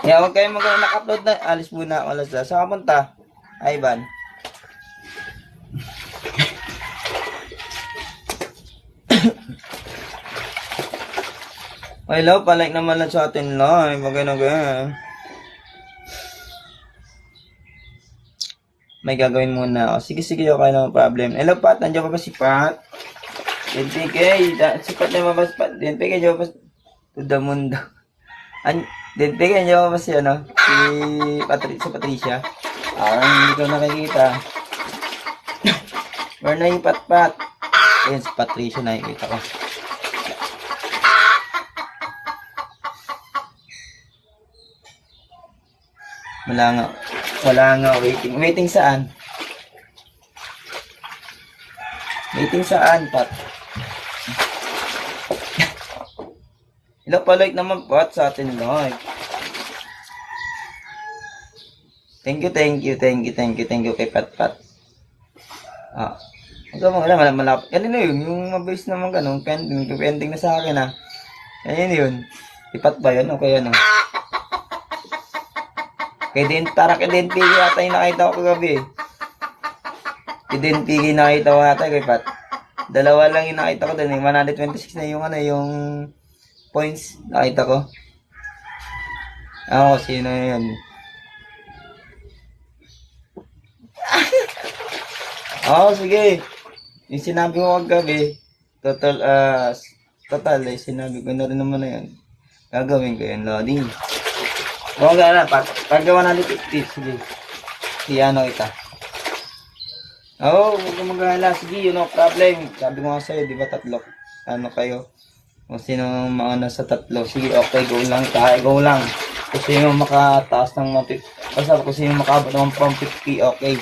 Kaya huwag kayong mag-upload na. Alis muna ako, Lazla. Saan ka punta? Ivan. Hello, palike naman lang sa atin live. Maganda. May gagawin muna ako. Sige, okay naman problem. Hello, Pat. Nandiyan pa ba si Pat? DNPK. Si Pat na ba si Pat? DNPK, nandiyan pa ba to the mundo? DNPK, nandiyan pa ba si si Patricia? Hindi ko nakikita. Where na yung Pat? Ayun, si Patricia nakikita ko. Wala nga, waiting saan? Waiting saan, Pat? Hello, palike naman, Pat, sa atin live. Thank you kay Pat. Malapit. Yan na yun, yung mabilis naman ganun, pending na sa akin, Yan yun. Ipat ba yun? Okay, kay DNPK yata yung nakita ko kagabi. Kay DNPK nakita ko yata kay Pat. Dalawa lang yung nakita ko doon. 126 na yung points nakita ko. Sino yun? Sige. Yung sinabi ko kagabi, total sinabi ko na rin naman na yun. Gagawin ko yun, Lodi. Huwag na, paggawa na dito. Sige. Ano kita. Oo, huwag kang mag-alala. Sige, no problem. Sabi ko nga sa'yo, di ba tatlo? Ano kayo? Kung sino mauna sa tatlo. Sige, okay, go lang. Go lang. Kung sino makataas ng 150. Basta kung sino makabot ng 150, okay.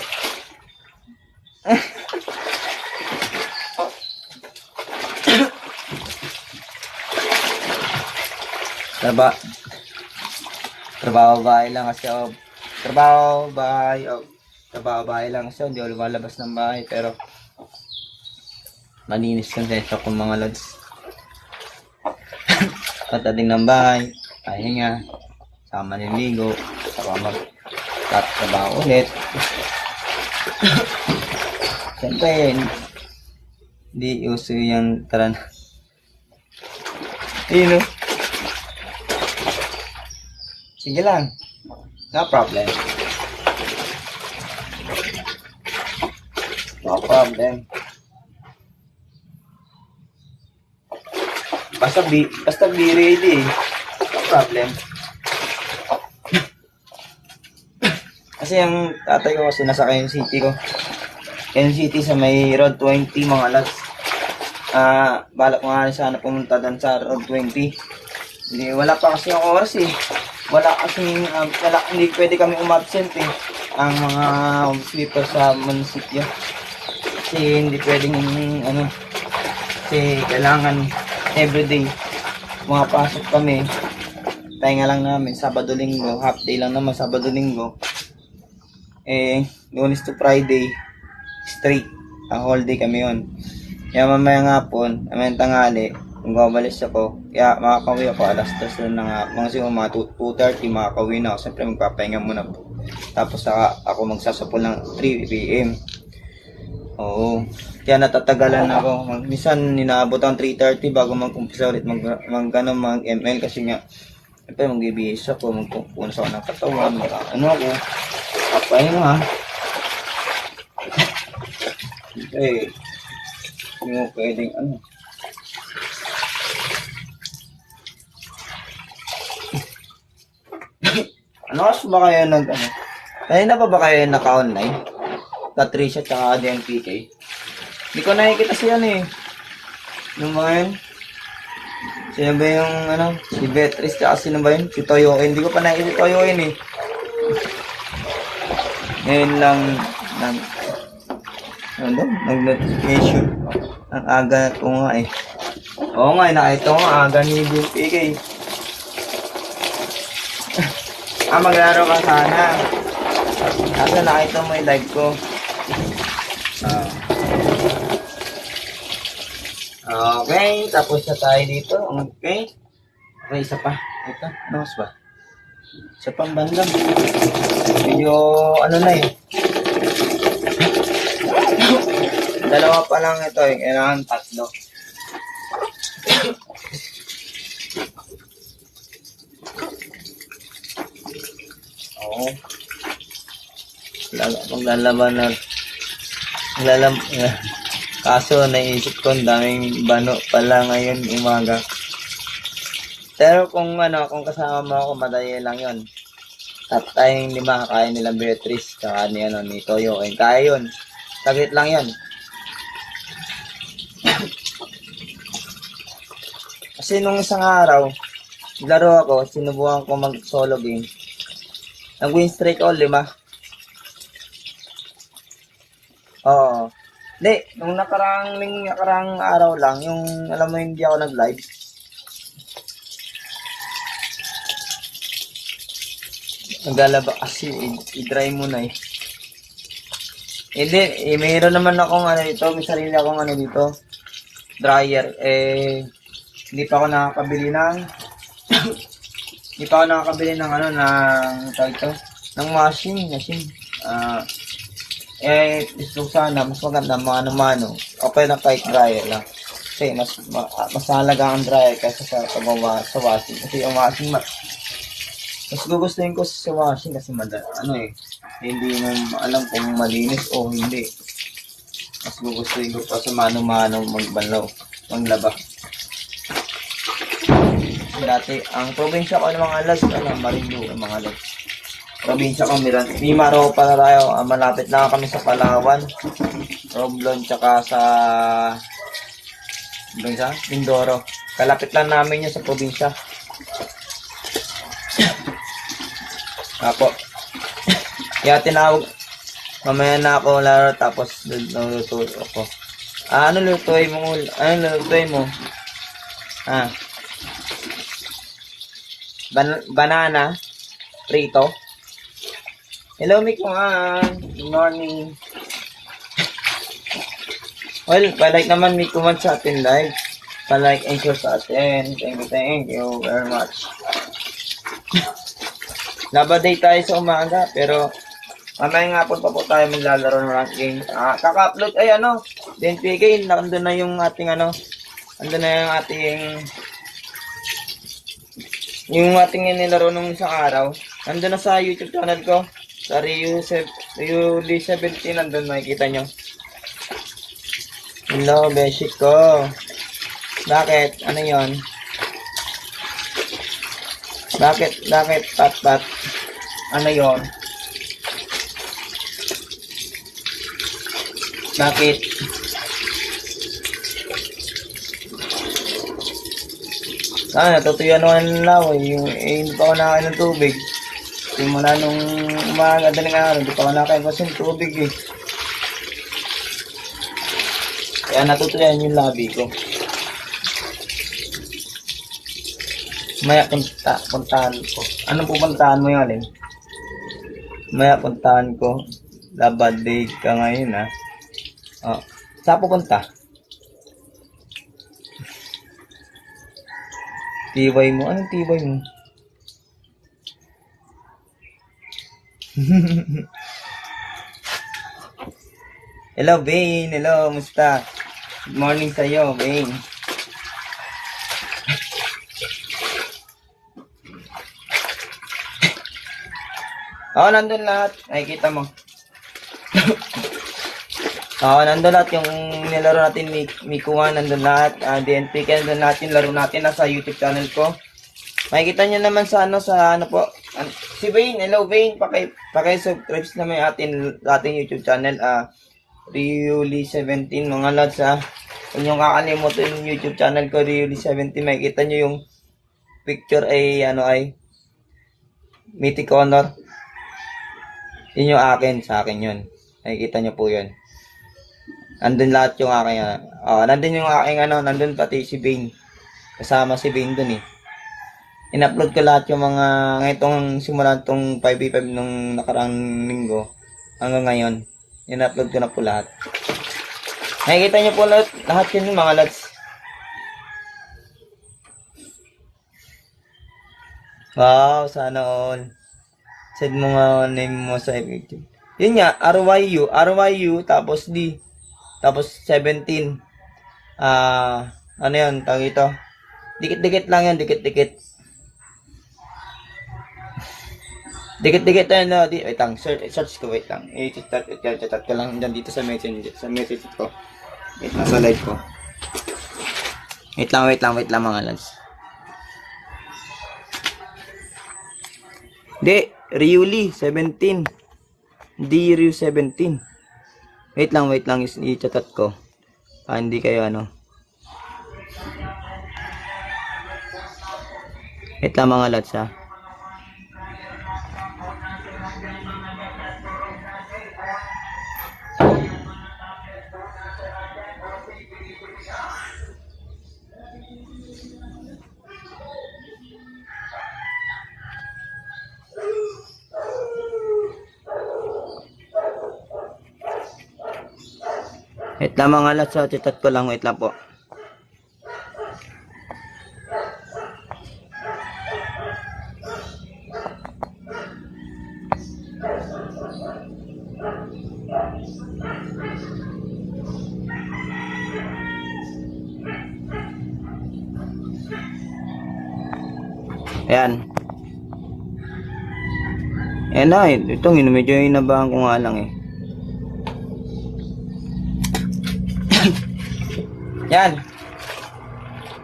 Trabaho bahay lang kasi ako. Trabaho bahay lang kasi hindi ako lumalabas ng bahay, pero malinis yung sensya ko mga lods. Patating ng bahay, pahinga, sama niligo, saka magtatrabaho ulit. Siyempre, hindi uso yung taran. Yun, no? Sige lang. No problem. No problem. Basta be ready. No problem. Kasi yung tatay ko kasi nasa Quezon City ko. Quezon City sa may Road 20 mga lads. Balak ko nga rin sana pumunta doon sa Road 20. Hindi, wala pa kasi ang oras eh. Hindi pwede kami umabsent eh. Ang mga home sleeper sa munisipyo. Kasi hindi pwedeng kasi kailangan everyday pumapasok kami. Pahinga lang namin Sabado Linggo, half day lang naman Sabado Linggo. Lunes to Friday straight, whole day kami yon. Kaya mamaya nga po, mamaya tanghali, kung babalis ako, kaya makakauwi ako alas 2 na nga, mga siguro mga 2:30 makakauwi na ako. Siyempre magpapahinga muna po. Tapos ako magsasapol ng 3 PM. Oo. Kaya natatagalan ako. Minsan ninaabot ang 3:30 bago mag-umpisa ulit mag-ML kasi nga siyempre mag-ibihis ako, magpupunas ako ng katawan, ako, papahinga. Hindi mo pwedeng kasi ba kayo kanina pa ba kayo naka-online? Patricia tsaka DNPK? Hindi ko nakikita siya yung mga yun. Sino ba yung si Beatrice tsaka sino ba yun? Si Toyo. Hindi ko pa nakikita si Toyo yun Ngayon lang nag-notification. Ang aga ko nga Oo nga, nakita ko nga aga ni DNPK. Maglaro ka sana. Kasi nakita mo yung live ko. Okay, tapos na tayo dito. Okay. Okay, isa pa. Ito, mas ba? Isa pang bandang. Medyo, dalawa pa lang ito kailangan 3. Oo. Maglalaban na. Kaso naisip ko ang daming bano pala ngayon umaga. Pero kung kasama mo ako, madali lang yon. Tayong 5 kaya nila Beatrice tsaka ni Toyo. Kaya yun. Saglit lang yon. Kasi nung isang araw, laro ako, sinubukan ko mag-solo game. Nag-win streak ako 5. Oo. Hindi, nung nakarang araw lang, yung alam mo hindi ako nag-live. Naglalaba kasi, i-dry mo na Hindi, mayroon naman akong dito, may sarili akong dito, dryer. Hindi pa ako nakakabili ng ng machine. Gusto sana mas maganda mano-mano. Okay na kahit dryer lang. Kasi mas halaga ang dryer kaysa sa paggawa sa washing. Kasi ang washing mas gugustuhin ko sa washing kasi hindi mo alam kung malinis o hindi. Mas gugustuhin ko pa sa mano-mano maglaba. dati. Ang probinsya ko ng mga Lods, Marinduque mga Lods. Probinsya ko, Mimaro pala tayo. Malapit lang kami sa Palawan. Romblon, tsaka sa Mindoro. Kalapit lang namin yun sa probinsya. Ako. Kaya tinawag. Mamaya na ako laro tapos luluto ako. Ano lutuin mo? Banana prito. Hello, Mikuan. Good morning. Well, palike naman Mikuan sa atin live. Palike and share sa atin. Thank you very much. Labaday tayo sa umaga, pero mamaya nga pa po tayo maglalaro ng ranking. Kaka-upload ay DNPK, nandun na yung ating nandun na yung ating nilaro nung isang araw. Nandun na sa YouTube channel ko. Sa Rio 17, nandun makikita nyo. Hello, beshi ko. Bakit? Ano yon? Bakit, pat? Ano yon? Bakit? Natutuyan naman lang hindi pa ako nakain ng tubig. Simula nung umaga, daling araw, hindi pa ako nakain kasi ng tubig eh. Kaya natutuyan yung labi ko. Maya puntahan ko. Anong pupuntahan mo yun? Maya puntahan ko. Labaday ka ngayon ha. Saan pupunta? Tibay mo? Anong tibay mo? Hello, Bane. Hello, musta? Good morning sa'yo, Bane. Nandun lahat. Nakikita mo. Nandun lahat yung nilaro natin, Mikuan, nandun lahat. DNPK, nandun lahat yung laro natin. Nasa YouTube channel ko. Makikita nyo naman sa po. Si Vane, hello Vane. Paki-subscribe naman ating YouTube channel. Riuli17, mga lads Kung yung kakalimutan yung YouTube channel ko, Riuli17, makikita nyo yung picture ay Mythic Honor. Yun yung sa akin yun. Nakikita nyo po yun. Nandun lahat yung aking, nandun yung aking, nandun pati si Bane. Kasama si Bane dun eh. In-upload ko lahat yung mga, ngayong simula itong 5v5 nung nakarang linggo. Hanggang ngayon. In-upload ko na po lahat. Nakikita nyo po lahat yun mga lads. Wow, sana all. Send mo nga name mo sa YouTube. Yun nga, RYU, tapos D. Tapos 17. Ano yun, tawag ito. Dikit-dikit lang yan, dikit-dikit. Dikit-dikit tayo, wait lang, search ko, wait lang. I-chat ko lang dyan dito sa message ko. Wait lang, sa live ko. Wait lang mga lads. Hindi, Riuli 17. D Rio 17. Wait lang, i-chat ko. Hindi kayo Wait lang mga lads Wait lang mga lads chat ko lang, wait lang po. Ayan. Ayan na itong medyo inabahan ko nga lang Yan.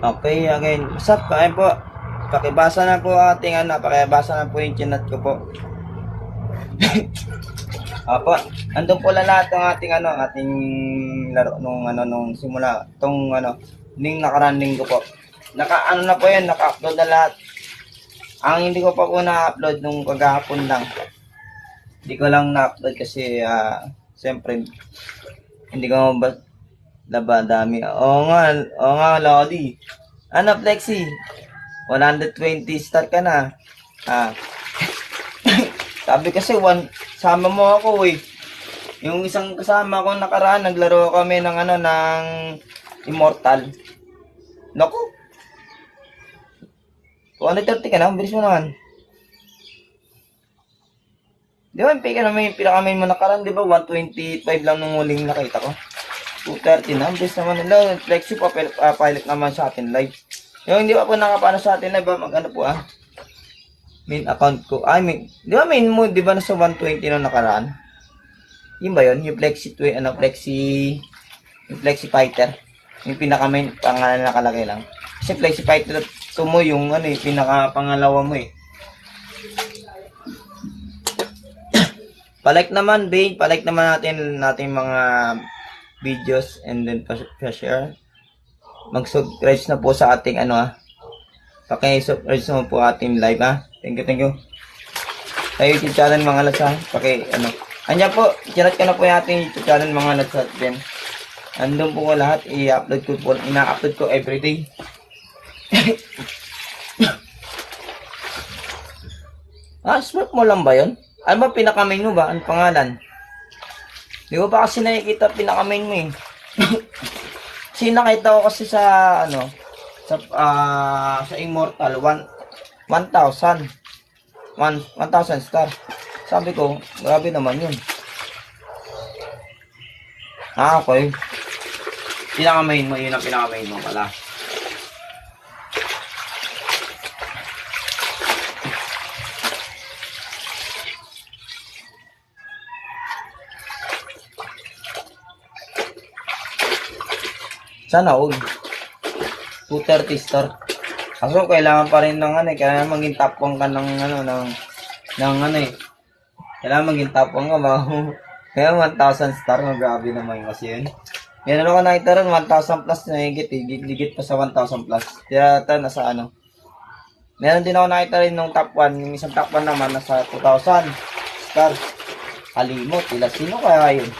Okay, again. What's up? Kain po. pakibasa na po ating pakibasa na po yung chinat ko po. Apo, andun po lang lahat ng ating laro nung simula ning nakaraan linggo po. Na po yan, naka-upload na lahat. Ang hindi ko pa po na-upload nung kagahapon lang. Hindi ko lang na-upload kasi siyempre hindi ko dami. Oo nga, Lodi. Flexi? 120 star ka na. Sabi kasi sama mo ako eh. Yung isang kasama ko nakaraan, naglaro kami ng ng Immortal. Naku. 230 ka na, bilis mo naman. Di ba, yung pinakamain mo nakaraan, di ba, 125 lang nung huling nakita ko. 230 na, bilis naman nila. Flexi pa, pilot naman sa atin live. Yung hindi pa po nakapano sa atin live, mag-ano po main account ko. Di ba main mo, di ba nasa 120 nung nakaraan? Yun ba yun? Yung Flexi Fighter. Yung pinaka-main pangalan na nakalagay lang. Kasi Flexi Fighter 2 mo yung pinaka-pangalawa mo eh. Palike naman, babe. Palike naman natin mga videos and then pa-share. Mag-subscribe na po sa ating paki-subscribe mo po ating live Thank you. Tayo YouTube channel mga lads Andiyan po, chinat ka na po yung ating YouTube channel mga lads din. Andun po ko lahat, ina-upload ko everyday. Smart mo lang ba yun? Ano ba pinaka-main mo ba? Ano pangalan? Di ko pa kasi nakikita pinaka-main mo eh. Kasi nakita ko kasi sa sa Immortal 1,000 star. Sabi ko, grabe naman yun. Okay. Pinaka-main mo, yun ang pinaka-main mo pala. Sana all. 230 star. Kaso kailangan pa rin ng kailangan maging top 1 ka kailangan maging top 1 ka ba? Kaya 1,000 star, grabe naman kasi yun. Yan ko nakita rin, 1,000 plus na higit pa sa 1,000 plus. Kaya nasa meron din ako nakita rin nung top 1, yung isang top 1 naman nasa 2,000 star. Kalimot, sino kaya yun?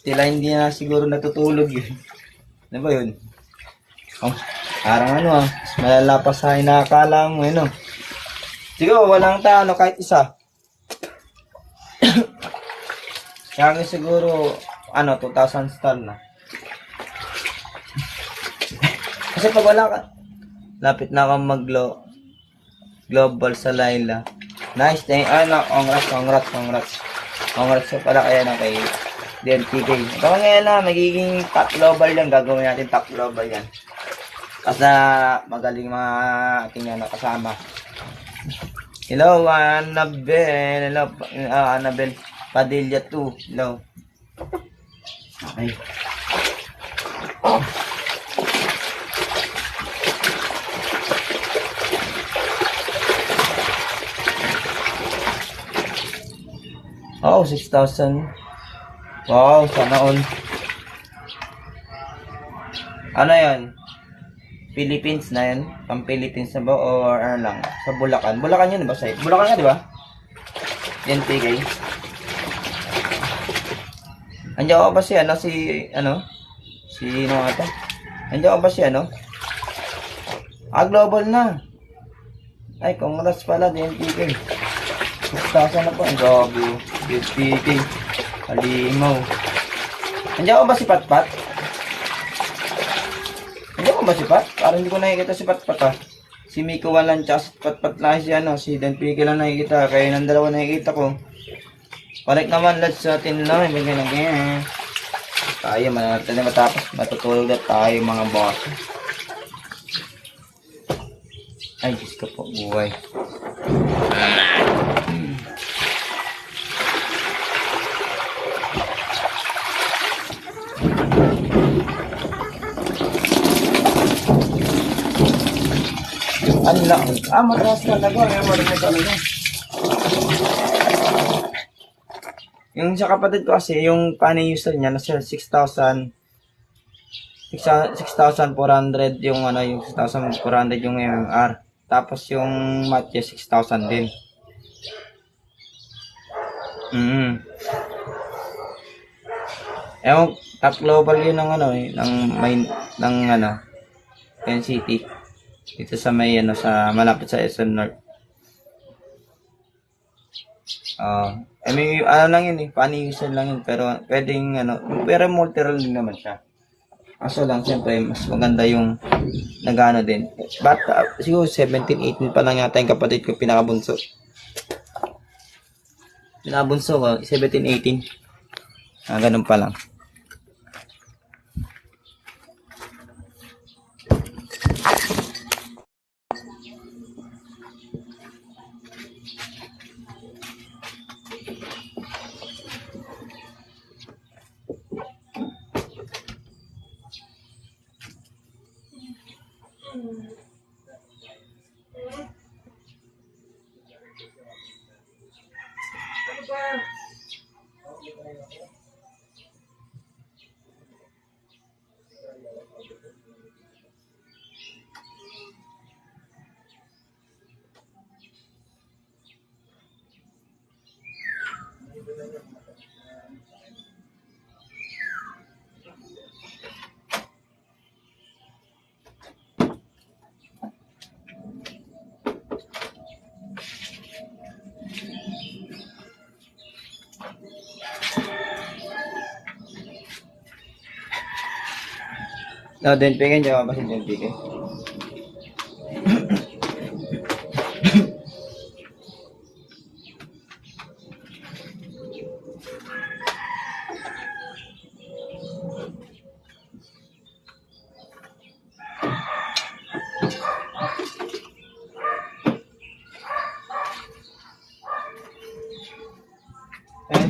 Tila hindi na siguro natutulog yun. Ano ba yun? Parang malala pa sa inakala mo, Siguro, walang kahit isa. Kaya siguro, 2,000 star na. Kasi pag wala ka, lapit na akong global sa Laila. Nice, congrats. Congrats pala kaya kay DNTK. Ito ngayon magiging top global yan. Gagawin natin top global yan. Kasi magaling mga ating kasama. Hello, Annabel. Hello, Annabel Padilla 2. Hello. Okay. Oh, 6,000. Wow, sana all. Ano yan? Philippines na yan? Pang Philippines na ba? Or lang? Sa Bulacan? Bulacan yun ba? Bulacan nga, di ba? Yan, PK. Andiyan ko ba sino ata? Andiyan ko ba global na. Ay, congrats pala, DNTK. 6,000 na po. Ang gabi. DNTK. Halimaw. Andiyan ko ba si Patpat? Andiyan ko ba si Pat? Parang hindi ko nakikita si Patpat Si Miko lang tsaka si Patpat lang si DNTK lang nakikita. Kaya ng dalawa nakikita ko. Balik naman lads sa atin lang. Tayo manatali matapos. Matutulog na tayo mga boss. Ay, Diyos ko po, buhay. Ano lang? Mataas talaga. May marinig talaga. Yung sa kapatid ko kasi, yung panay user niya, nasa 6,000, 6,400 yung ano, yung 6,400 yung MMR. Tapos yung matcha 6,000 din. Ewan, top global yun ng ano ng ano, NCT. Dito sa may ano, sa malapit sa SM North. May ano lang yun funny user lang yun, pero pwedeng ano, pero multi-role din naman siya. Kaso lang, siyempre, mas maganda yung nagano din. But, siguro 17, 18 pa lang yata yung kapatid ko, pinakabunso. Pinakabunso ko, 17, 18. Ganun pa lang. Then, pengen jawab masih jadi ke?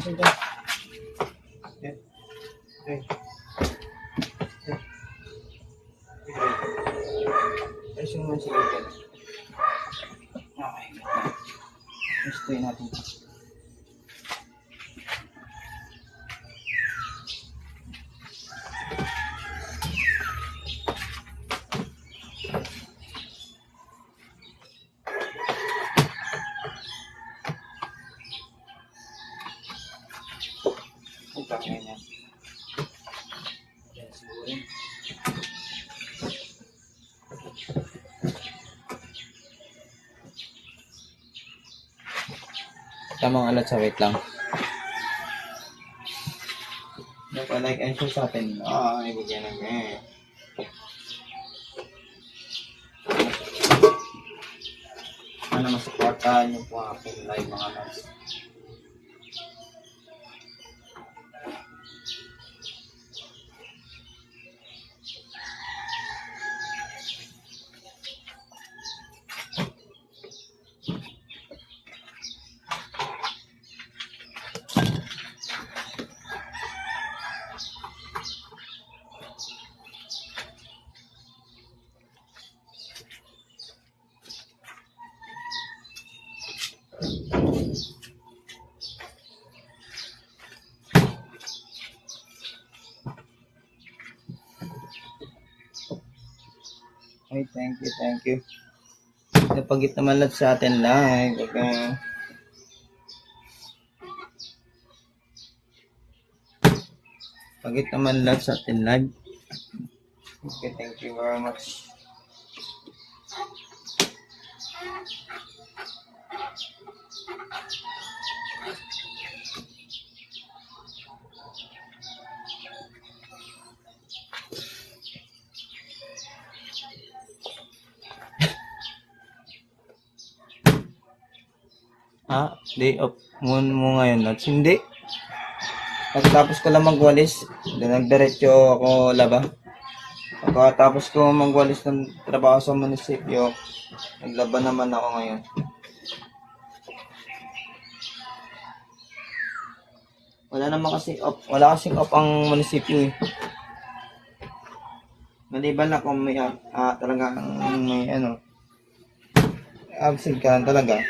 Sudah. Semua silakan. Gusto natin. Tamang alat sa wait lang. Like and share sa atin. Ibigyan namin. Ano masuportahan niyo po ang aking live mga lods. Ay, thank you. Napagit naman lahat sa atin live. Okay. Pagit naman lahat sa atin live. Okay, thank you very much. Day off mo ngayon, Lods? Hindi. Pagkatapos ko lang magwalis, nagdiretso ako laba. Pagkatapos ko magwalis ng trabaho sa munisipyo, naglaba naman ako ngayon. Wala naman kasi off. Wala kasing off ang munisipyo eh. Maliban na kung may talagang may ano, absent ka lang talaga.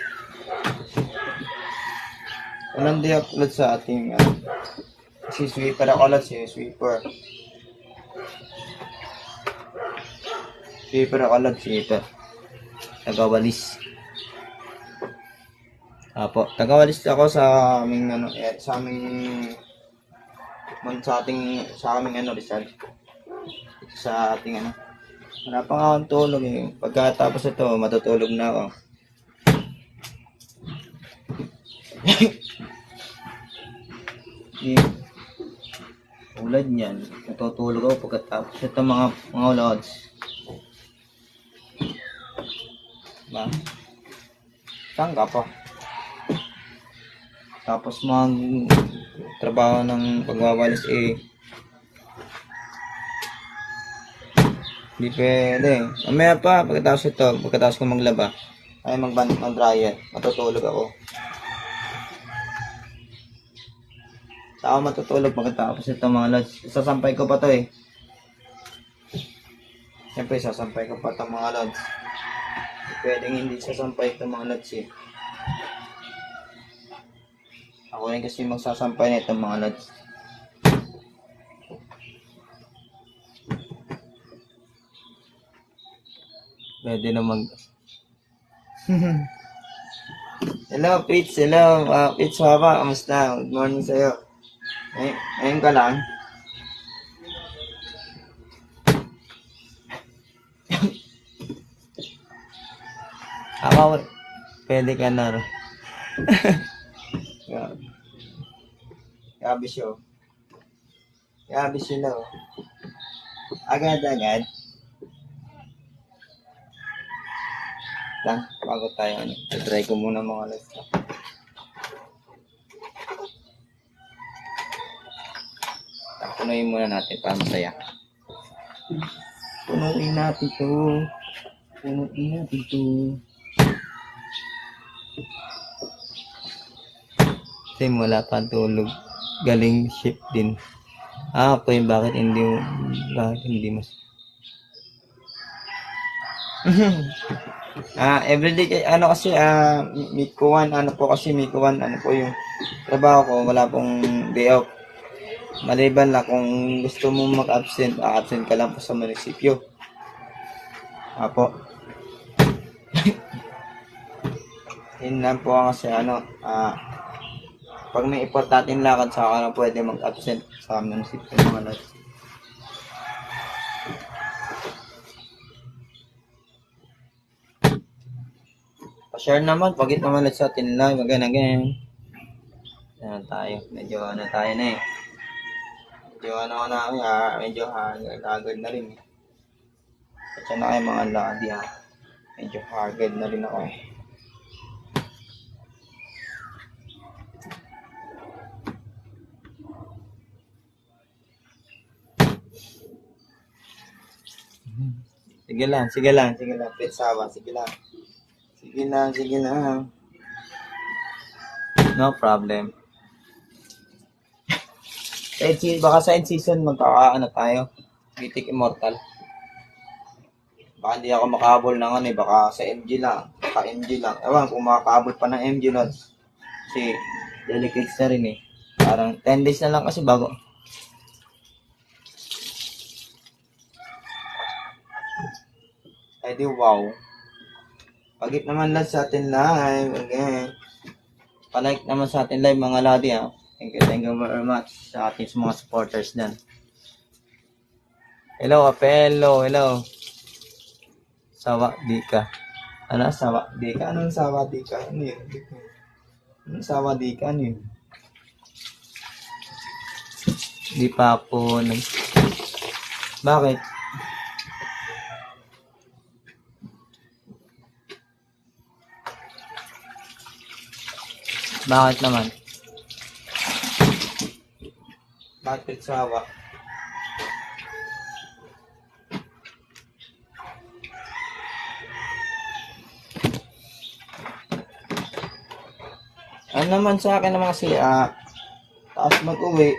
Walang di upload sa ating si sweeper ako lang, si sweeper. Sweeper ako lang, sweeper. Tagawalis. Apo, tagawalis ako sa aming sa aming sa aming Rizal. Sa ating wala pa nga akong tulog eh. Pagkatapos ito, matutulog na ako. Eh, tulad niyan, natutulog ako pagkatapos ito mga lods. Ba? Saan ka pa? Tapos trabaho ng pagwawalis eh. Hindi pwede. Mamaya pa, pagkatapos ko maglaba, ay magbanat ng dryer, matutulog ako. Saka matutulog pagkatapos ito mga lods. Sasampay ko pa to eh. Siyempre, sasampay ko pa ito mga lods. Pwedeng hindi sasampay ito mga lods eh. Ako rin kasi magsasampay na itong mga lods. Pwede na Hello, Fritz. Hello, Fritz Papa. Kamusta? Good morning sa'yo. Ngayon ka lang. Ako, pwede ka na. Gabi siya. Gabi sila. Agad-agad. Lang, bago tayo try ko muna mga live. Punuin muna natin para masaya. Punuin natin to. Kasi wala pa tulog. Galing shift din. Okay, bakit hindi mas everyday kasi Mikuan, Mikuan, yung trabaho ko, wala pong day off. Maliban lang kung gusto mo mag-absent, absent ka lang po sa munisipyo. Apo. Yun lang po kasi pag may importanteng lakad sa akin na pwede mag-absent sa munisipyo mga lods. Pa-share naman, pagit naman sa atin live again. Yan tayo, medyo tayo na eh. Medyo hagod na rin eh. Kasi na kayo mga ladi medyo hagod na rin ako eh. Sige lang, Petsawa, sige lang. No problem. Baka sa end season tayo. Mythic Immortal. Baka hindi ako makahabol ng baka sa MG lang. Ewan kung makakahabol pa ng MG lods. Kasi delicate na rin eh. Parang 10 days na lang kasi bago. Ay di wow. Pagit naman lang sa atin live. Okay. Pa-like naman sa atin live mga ladi Thank you very much sa ating mga supporters dyan. Hello, Apello. Hello. Sawa di ka. Sawa di ka? Anong sawa di ka? Ano yun? Anong sawa di ka? Ano yun? Di pa ako Bakit? Bakit naman? Bakit sawa? Ano naman sa akin naman kasi taas mag-uwi.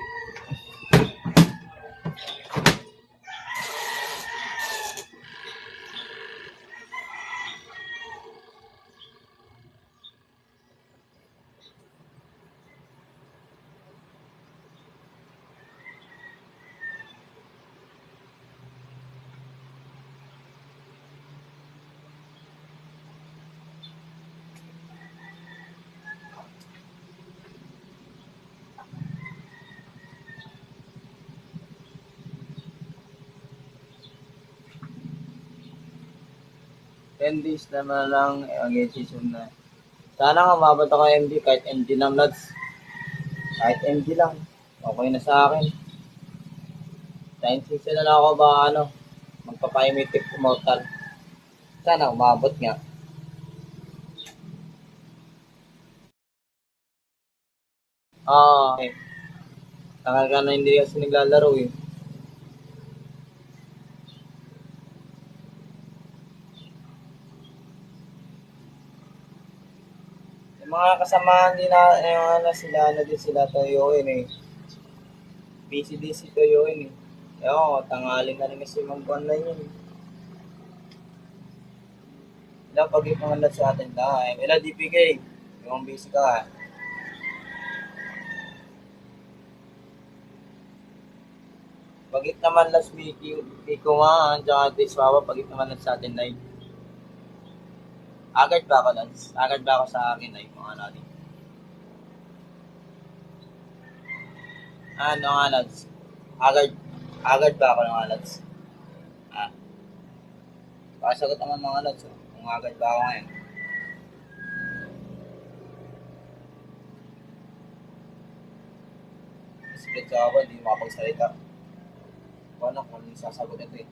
10 days naman lang, ang season na. Sana nga umabot ako MD, kahit MD lang lads. Kahit MD lang. Okay na sa akin. 9 season na lang ako ba ano, magpapayimitic immortal. Sana umabot nga. Okay. Tagal ka na hindi kasi naglalaro eh. Yung mga kasamahan din na, yung ano sila, ano din sila toyoin eh. Busy din si toyoin eh. Ewan ko, tanghali na rin kasi mag-online yun eh. Wala pag ipangalat sa atin dahil. Wala DPK. Yung busy ka ha. Pagit naman last meeting, Pico nga, tsaka Tiswawa, pagit naman lang sa atin live. Agad ba ako, Lance? Agad ba ako sa akin live, mga natin? Ano nga, Lance? Agad ba ako ng Lance? Ah, pasagot naman mga Lance, oh. Kung agad ba ako ngayon. Split sa ako, hindi makapagsalita. Paano kung anong sasagot ito eh.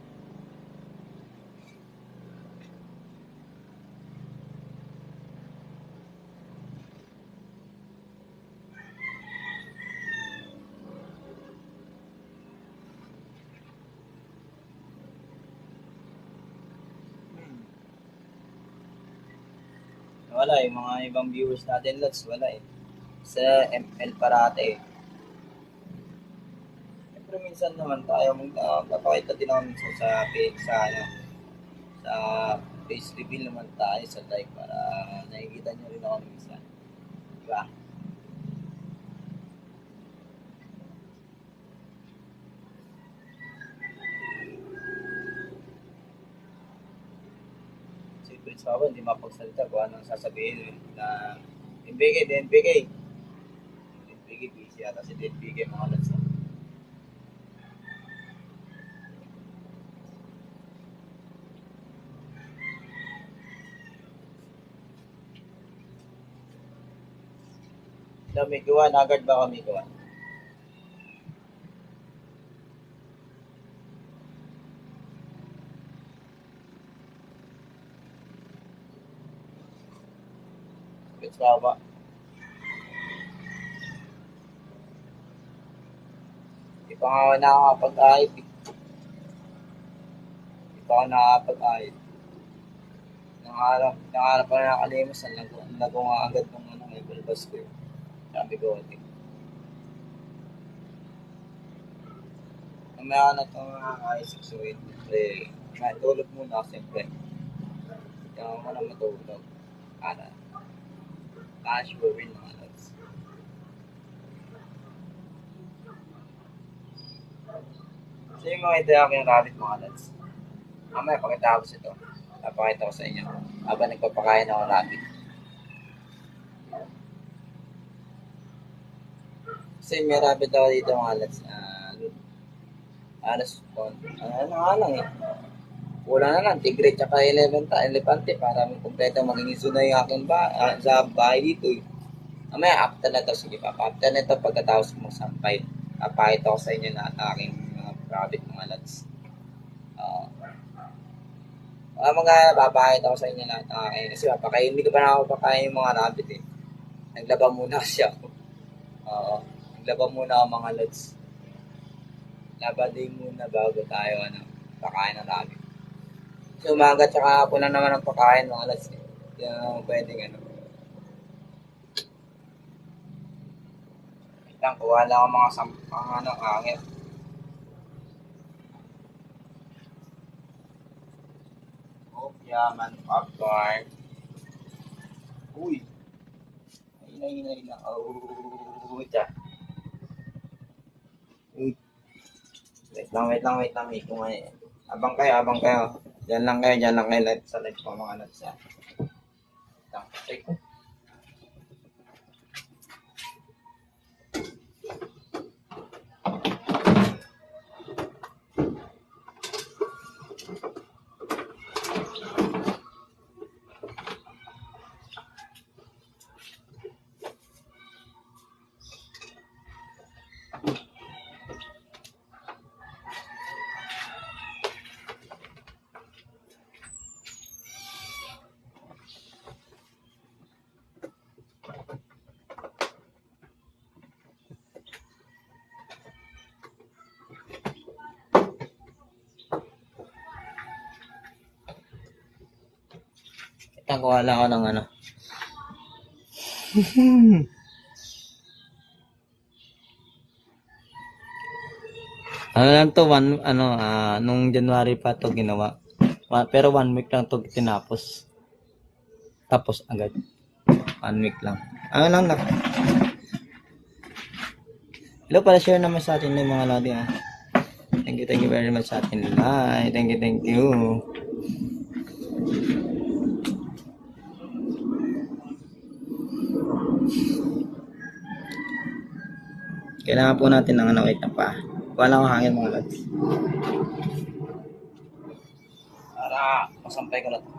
Wala eh, mga ibang viewers natin, Lance, wala eh. Sa ML parate eh. Pero minsan naman tayo magpapakita din ako minsan sa page, sa ano, sa face reveal naman tayo sa live para nakikita nyo rin ako minsan. Diba? Si Prince Papa hindi mapagsalita kung anong sasabihin eh, na DNPK busy ata si DNPK mga lads. May gawa, agad ba kami gawa? Prince Papa. Di pa nga ako nakakapag-ahit eh. Di pa ako nakakapag-ahit. Nangarap pa na nakalimusan, lago nga agad ng ano, may balbas ko eh. Sabi ko, mamaya na ito nakakaisip so eh, tulog muna siyempre. Hindi ako muna matulog. Para cash will win mga lads. So yung mga idea ko yung rabbit mga lads. Mamaya pagkatapos ito, papakita ko sa inyo habang nagpapakain ako ng rabbit. Kasi may rabbit ako dito mga lads. Ano nga lang eh. Kulang na lang, tigre tsaka elepante para may kompleto maging iso na yung aking sa bahay dito eh. Mamaya after na to, sige pa. After na to, pagkatapos magsampay, papakita ko sa inyo na ang aking mga rabbit mga lads. Papakita ko sa inyo lahat ng aking, kasi hindi ko pa nakapapakain yung mga rabbit eh. Naglaba muna siya ako. Naglaba muna ako mga lads. Labaday muna bago tayo pakain ng rabbit. So umaga tsaka ako lang naman ang pakain mga lads eh. Hindi naman pwedeng lang, kuha lang ako mga sampang hangin. Yaman, popcorn. Uy. Hinay na. Oh, tiyan. Uy. Wait lang. May kumain. Abang kayo. Diyan lang kayo live sa live ko mga lads. Check ko. Takuha lang ako ng ano. Ano lang to, nung January pa to ginawa. Pero 1 week lang to tinapos. Tapos agad. 1 week lang. Ano lang na. Hello, pala share naman sa atin yung mga lodi ha. Thank you very much sa atin. Bye. Thank you. Kailangan po natin ng wait na pa. Wala akong hangin mga lods. Para masampay ko na to.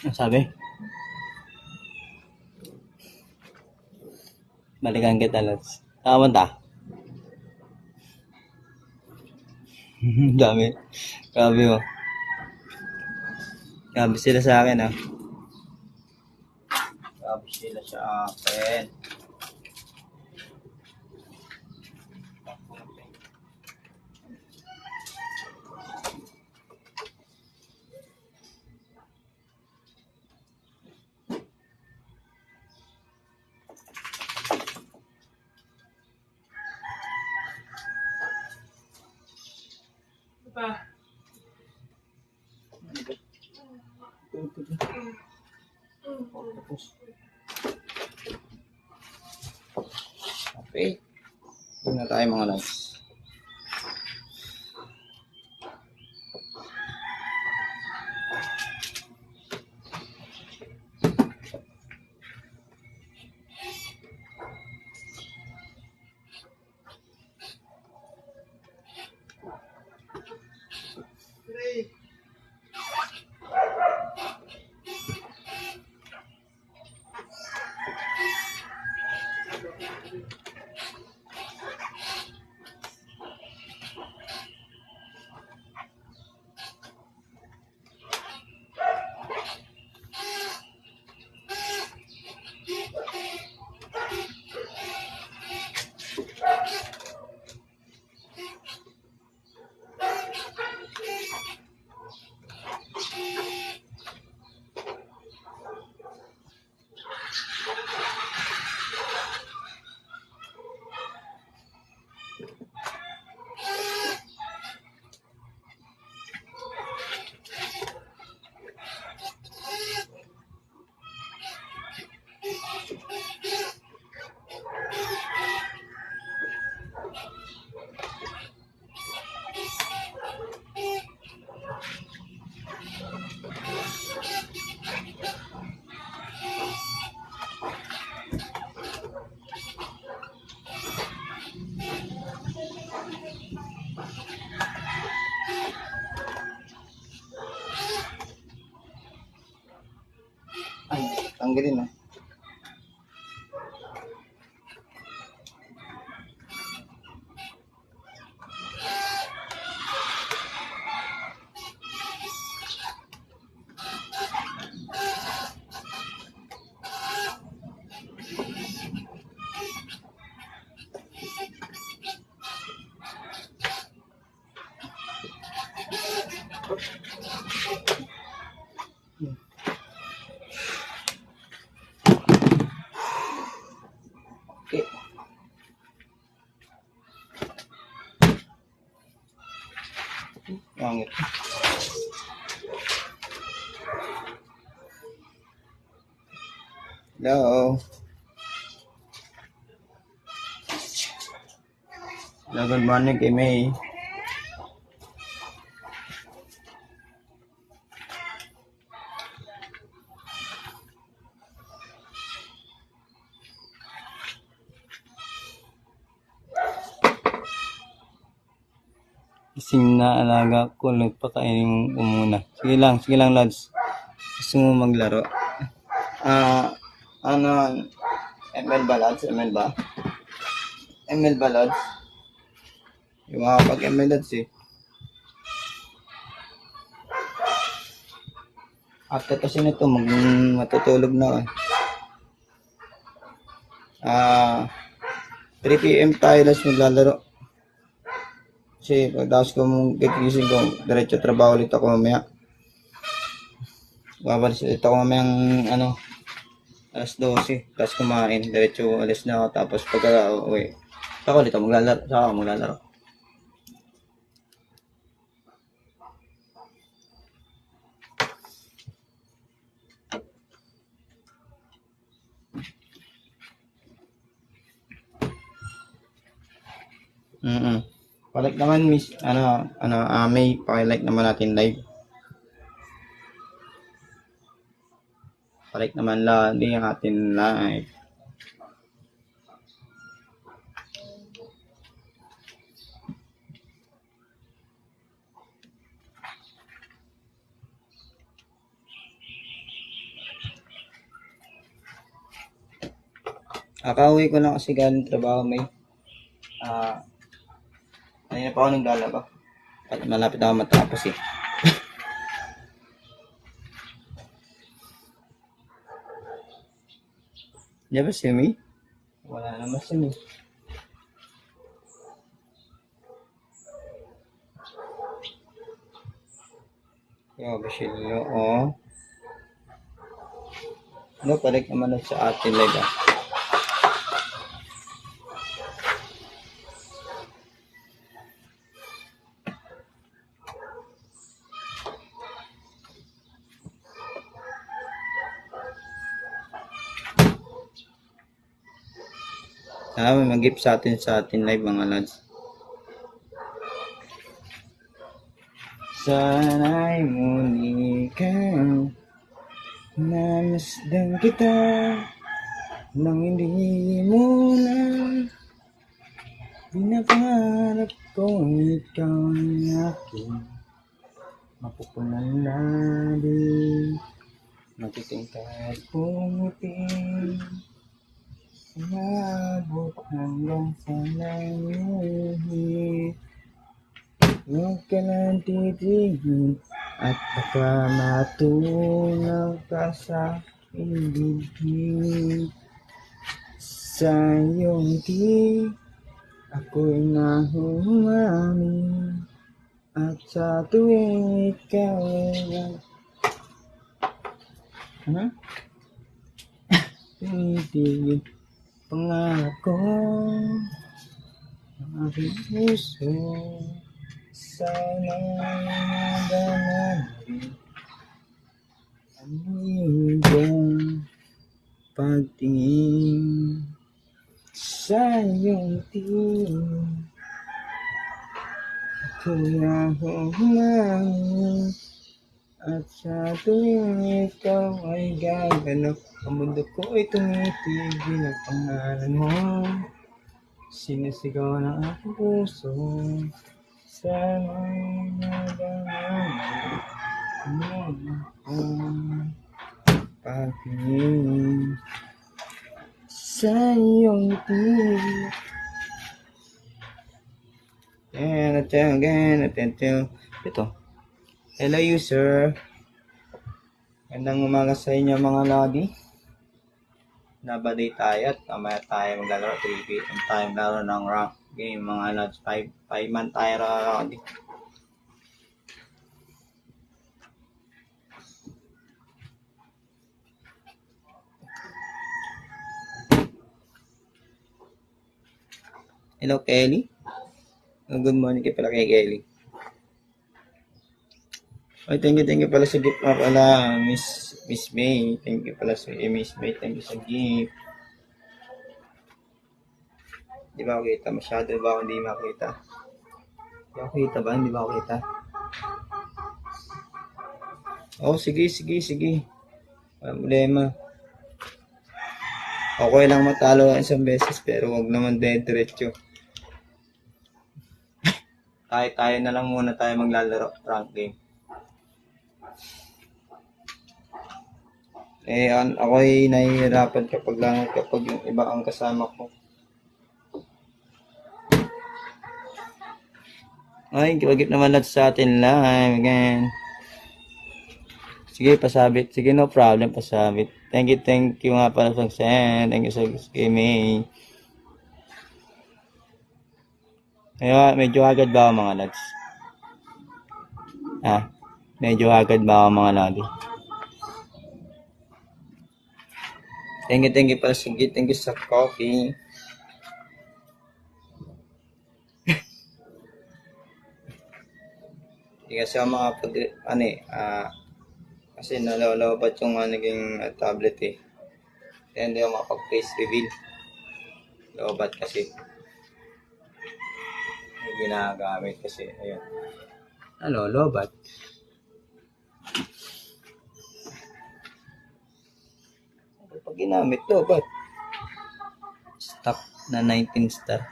Ano sabi? Balikan kita lods. Tama ta? Dami. Grabe mo. Grabe sila sa akin ah. Grabe sila sa akin. Okay. Huwag na tayo mga lods. tanggalin ah. Okay. Pangit. Hello. Hello, good morning kay May. Ising na alaga ko, nagpakainin mo muna. Sige lang, lads. Gusto mo maglaro? Ano, ML ba, lads? ML ba? ML ba, lads? Yung mga pag-ML, lads eh. After kasi nito, matutulog na ako eh. 3 PM tayo, lads, maglalaro. Kasi pagdaos ko mong gigising ko, diretso trabaho ulit ako mamaya. Babalis ulit ako mamayang alas 12. Tapos kumain, diretso alis na ako. Tapos pagka uwi, saka ulit ako maglalaro. Palike naman miss, May, pakilike naman natin live. Palike naman lagi ang ating live. Kakauwi ko lang kasi galing trabaho, May. Ayun pa ako naglalaba. At malapit ako matapos eh. Di ba si May? Wala naman si May. Yo, Bashilo, oh. Balik naman na sa atin live ah. May mag-gift sa atin live mga lads. Sana'y muli kang namasdan kita nang hindi mo na pinapangarap ko ikaw ang aking mapupunan labi matitingkad kong ngiti umabot hanggang sa langit. Huwag ka lang titigil at baka matunaw ka sa ibigin. Sa iyong ngiti ako'y nahumami at sa tuwing ikaw ay titigil pangarap ko ang aking puso. Sana maganapin ang iyong pagtingin sa iyong tingin. Ako'y nahumangin at sa tuwing ikaw ay gaganap ang mundo ko ay tumitigil ang pangalan mo. Sinisigaw ng aking puso. Sana'y naganap mo ang pagtingin. sa iyong ngiti. Ito. Hello, user. Gandang umaga sa inyo mga lodi. Nabaday tayo at mamaya tayo maglalaro 3 PM tayo maglaro ng rank game mga lods. 5 man tayo lodi. Hello, Kelly. Good morning kay pala kay Kelly. Ay, thank you pala sa gift pala, Miss May. Thank you pala sa Miss May. Thank you sa gift. Di ba ako kita? Masyado ba ako hindi makita? Di ako kita ba? Hindi ba ako kita? Oh, sige. Walang problema. Okay lang matalo isang beses, pero wag naman diretso. Tayo na lang muna tayo maglalaro rank game. Ako'y nahihirapan kapag yung iba ang kasama ko. Ay, kibagit naman lahat sa atin live again. Sige, pasabit. Sige, no problem, pasabit. Thank you nga pala sa send. Thank you sa gaming. Kaya, medyo agad ba ako mga lads? Medyo agad ba ako mga lodi? Thank you pala sa gift. Thank you sa coffee. Hindi kasi ako kasi nalolobat yung naging tablet eh. Kaya hindi ako makapag-face reveal. Lobat kasi. May ginagamit kasi. Ayun. Nalolobat. Pag ginamit, lobat. Stock na 19 star.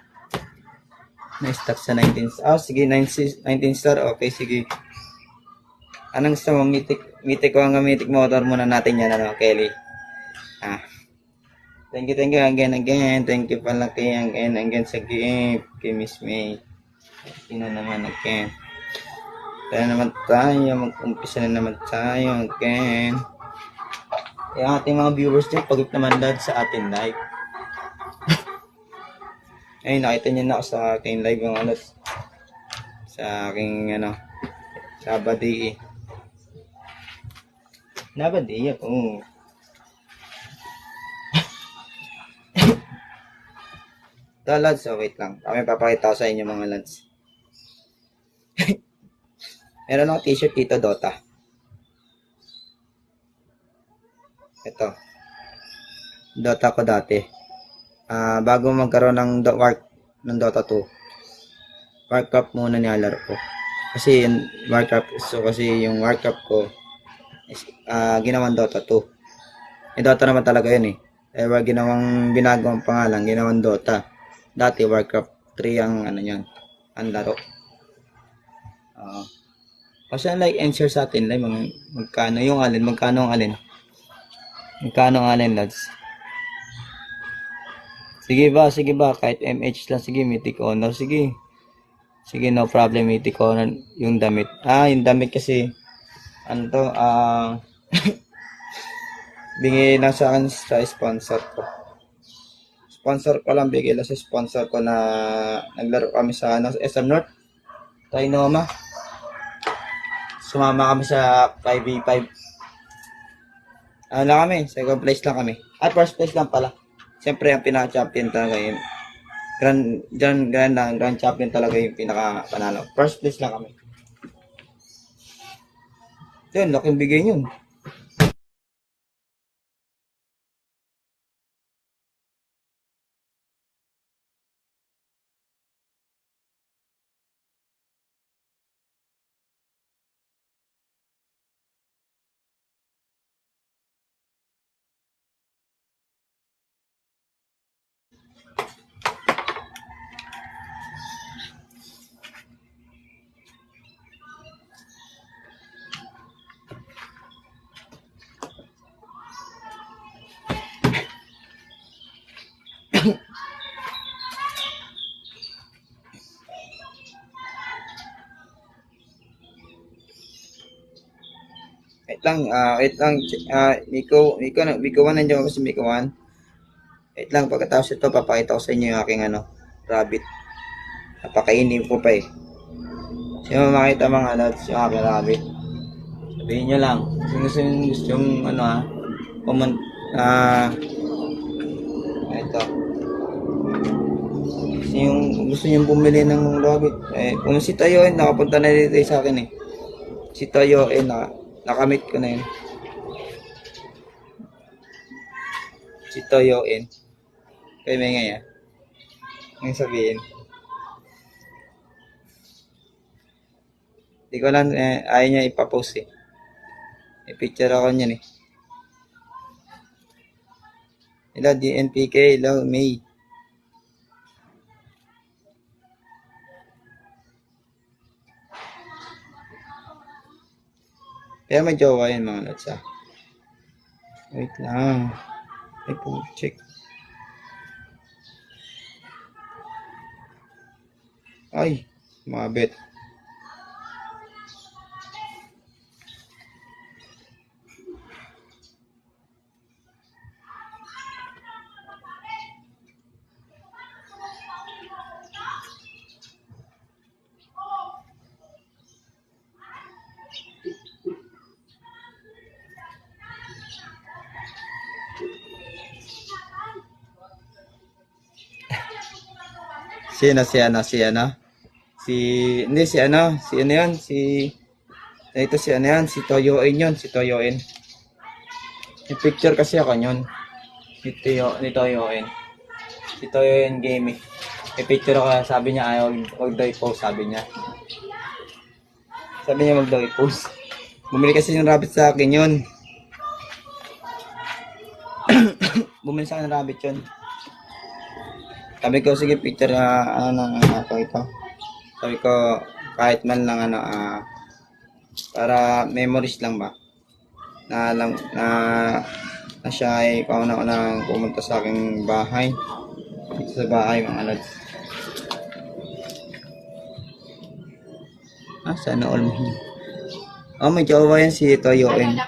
May stock sa 19 star. Sige, 19 star. Okay, sige. Anong gusto mo? Mythic ko ang mythic motor muna natin yan, Kelly. Thank you again. Thank you pala kay again sa gift. Kay Miss May. Sino naman again. Kaya naman tayo. Mag-umpisa na naman tayo again. Yung ating mga viewers din, pagod naman dad sa ating live. Ay, nakita niyo na ako sa aking live yung sa aking Sabadi. Nabadi ako. Ito lads, wait lang. Kami papakita ko sa inyo mga lads. Meron ako t-shirt dito, Dota. Ito. Dota ko dati. Bago magkaroon ng Dota 2. Warcraft muna nilalaro ko. Kasi yung Warcraft ko is ginawang Dota 2. Dota naman talaga yun eh. Binagawang pangalan, ginawang Dota. Dati Warcraft 3 ang ang laro. Kasi like and share sa atin, like magkano ang alin lads. Sige ba, kahit MH lang, sige, Mythic Honor, sige, no problem, Mythic Honor, yung damit, yung damit kasi, bigay lang sa akin sa sponsor ko lang, bigay lang sa sponsor ko na naglaro kami sa SM North, Trinoma, sumama kami sa 5v5, second place lang kami, at first place lang pala. Siyempre, ang pinaka-champion talaga yun. Grand champion talaga yung pinaka-panalo. First place lang kami. Yun, laking bigay yun. Wait lang, Miko 1, nandiyan ako si Miko 1. Wait lang, pagkatapos ito, papakita ko sa inyo yung aking rabbit. Napakainin ko pa eh. Sino makita mga lods, yung aking rabbit. Sabihin nyo lang, gusto yung comment, ito. Kasi yung gusto nyo bumili ng rabbit, kung si Tayo, nakapunta na dito sa akin eh. Si Tayo, nakamit ko na yun. Si Toyo kay may ngayon. Ngayon sabihin. Hindi ko lang, ayaw niya ipapost eh. May picture ako niyan eh. Hello, DNPK. Hello, May. Kaya may jowa yun mga lods ah. Wait lang. Ay po, check. Ay, mabit. Si Toyoin yun, si Toyoin. May picture kasi ako yun. Ni Toyoin. Si Toyoin Gaming. May picture ako, sabi niya ayaw, wag daw i-post, sabi niya. Sabi niya wag daw i-post. Bumili kasi yung rabbit sa akin yun. Bumili sa akin ng rabbit yun. Sabi ko, sige picture ako ito. Sabi ko, kahit man lang para memories lang ba. Na siya ay kauna-unang pumunta sa aking bahay. Dito sa bahay mga lods. Sana all mo. Oh, may jowa yan si Toyoin.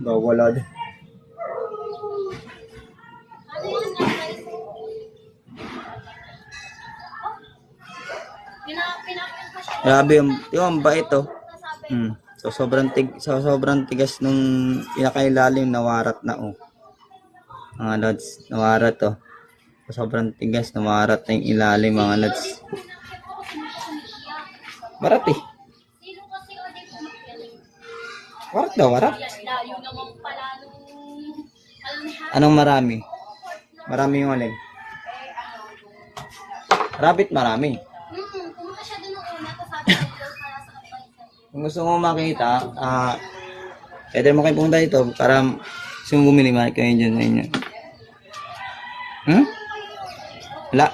Wala din. Grabe yung bait oh. So sobrang tigas nung pinakailalim nawarat na oh. Mga lods, nawarat oh. So, sobrang tigas nawarat na yung ilalim mga lods. Warat eh. Warat daw, warat. Anong marami? Marami yung alin? Rabbit marami. Kung gusto mo makita, pwede mo kayo pumunta dito para gusto mo bumili, makikita kayo dyan sa inyo. Wala.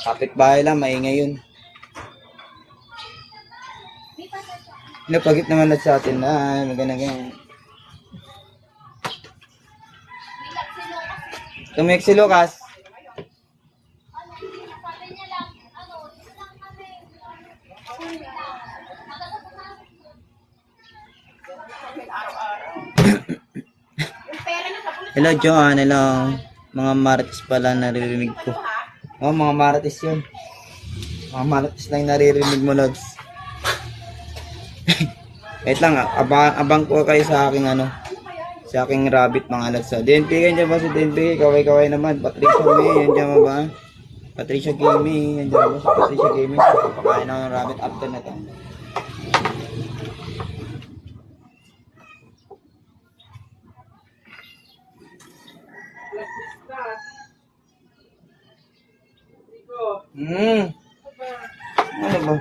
Kapit-bahay lang, maingay yun. Napagit naman sa atin na magandang tumik si Lucas. Hello John, hello. Mga marites pala naririnig ko. Oh, mga marites yun. Mga marites lang naririnig mo, Lods. Wait lang, abang ko kayo sa aking sa aking rabbit mga Lods. DNP kayo dyan ba si DNP? Kaway-kaway naman. Patricia May, yan dyan ba? Patricia Gaming, yan dyan ba si Patricia Gaming? Pakain ako ng rabbit after na to. Ano ba?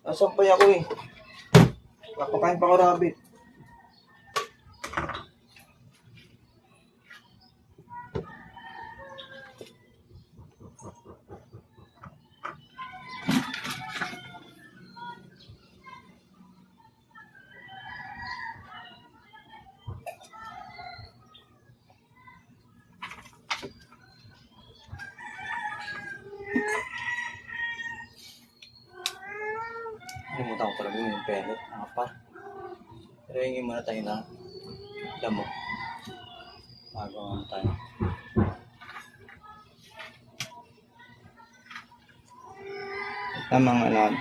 Nasampay ako eh. Papakain pa ko rabbit. talaga yung pellet. Apa. Pero hingin muna tayo na damo. Bago ano tayo. Tamang ano.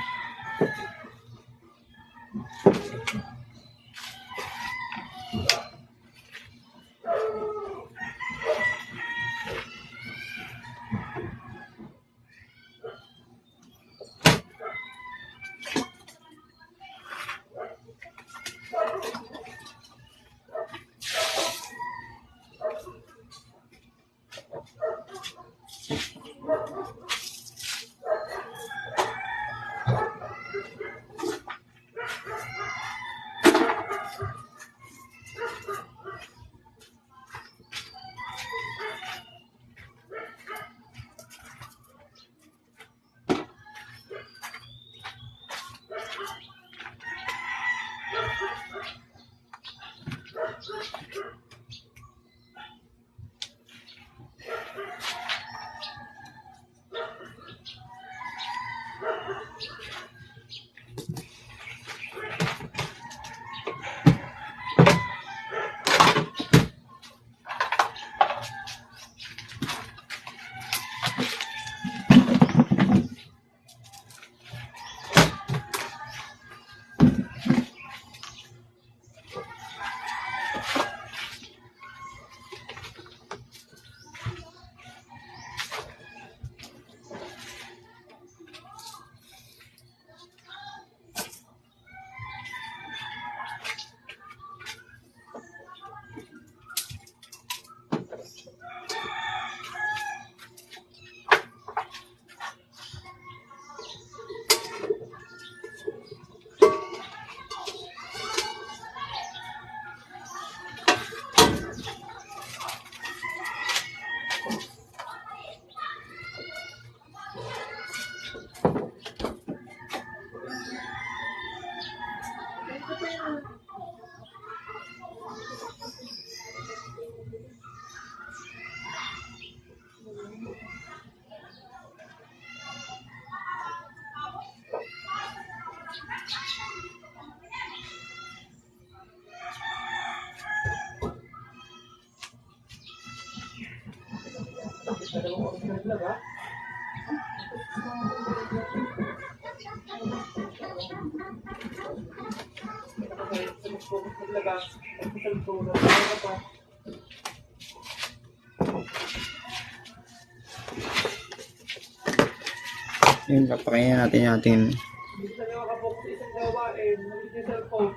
Yun, papakain natin yung ating Hindi na nakapokos sa isang gawain, nandito yung cellphone.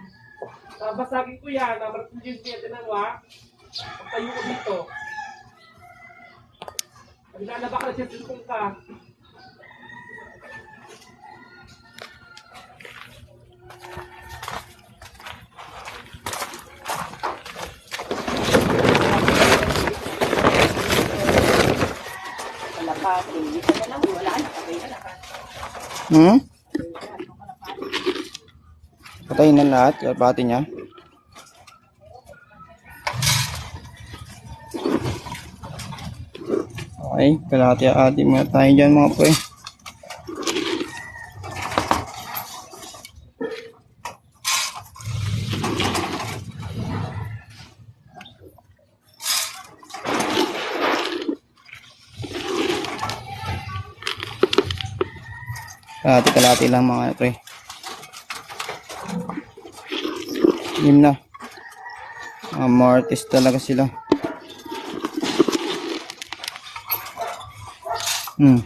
Babasagin ko yan, namarap mo yung siya dalawa. Pagtayo ko dito. Pag nalaba ka na siya, cellphone ka. Patayin na lahat, kalapati niya. Okay, kalahati-hati muna tayo dyan mga pre. Kalahati lang mga pre. Yun na. Mga martis talaga sila. Oh,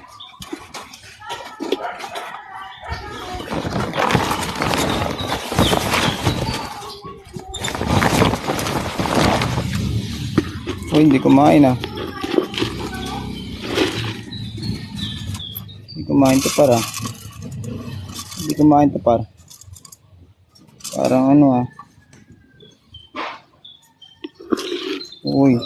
hindi kumain ah. Hindi kumain to para. Hindi kumain to para. Parang ano ah. Uy.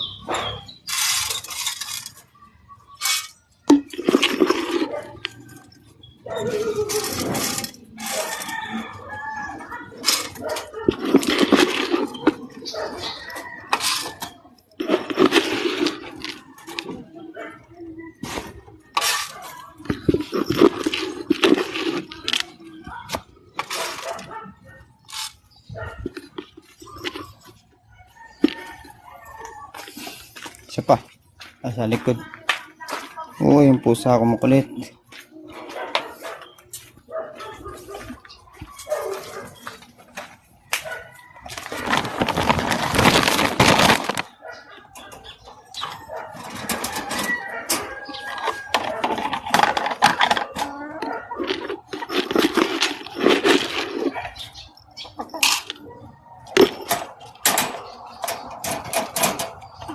Isa pa. Sa likod. Oo, yung pusa ko makulit.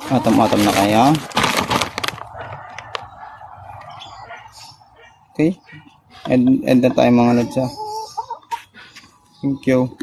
Atom-atom na kaya. Okay. End na tayo mga lods. Thank you.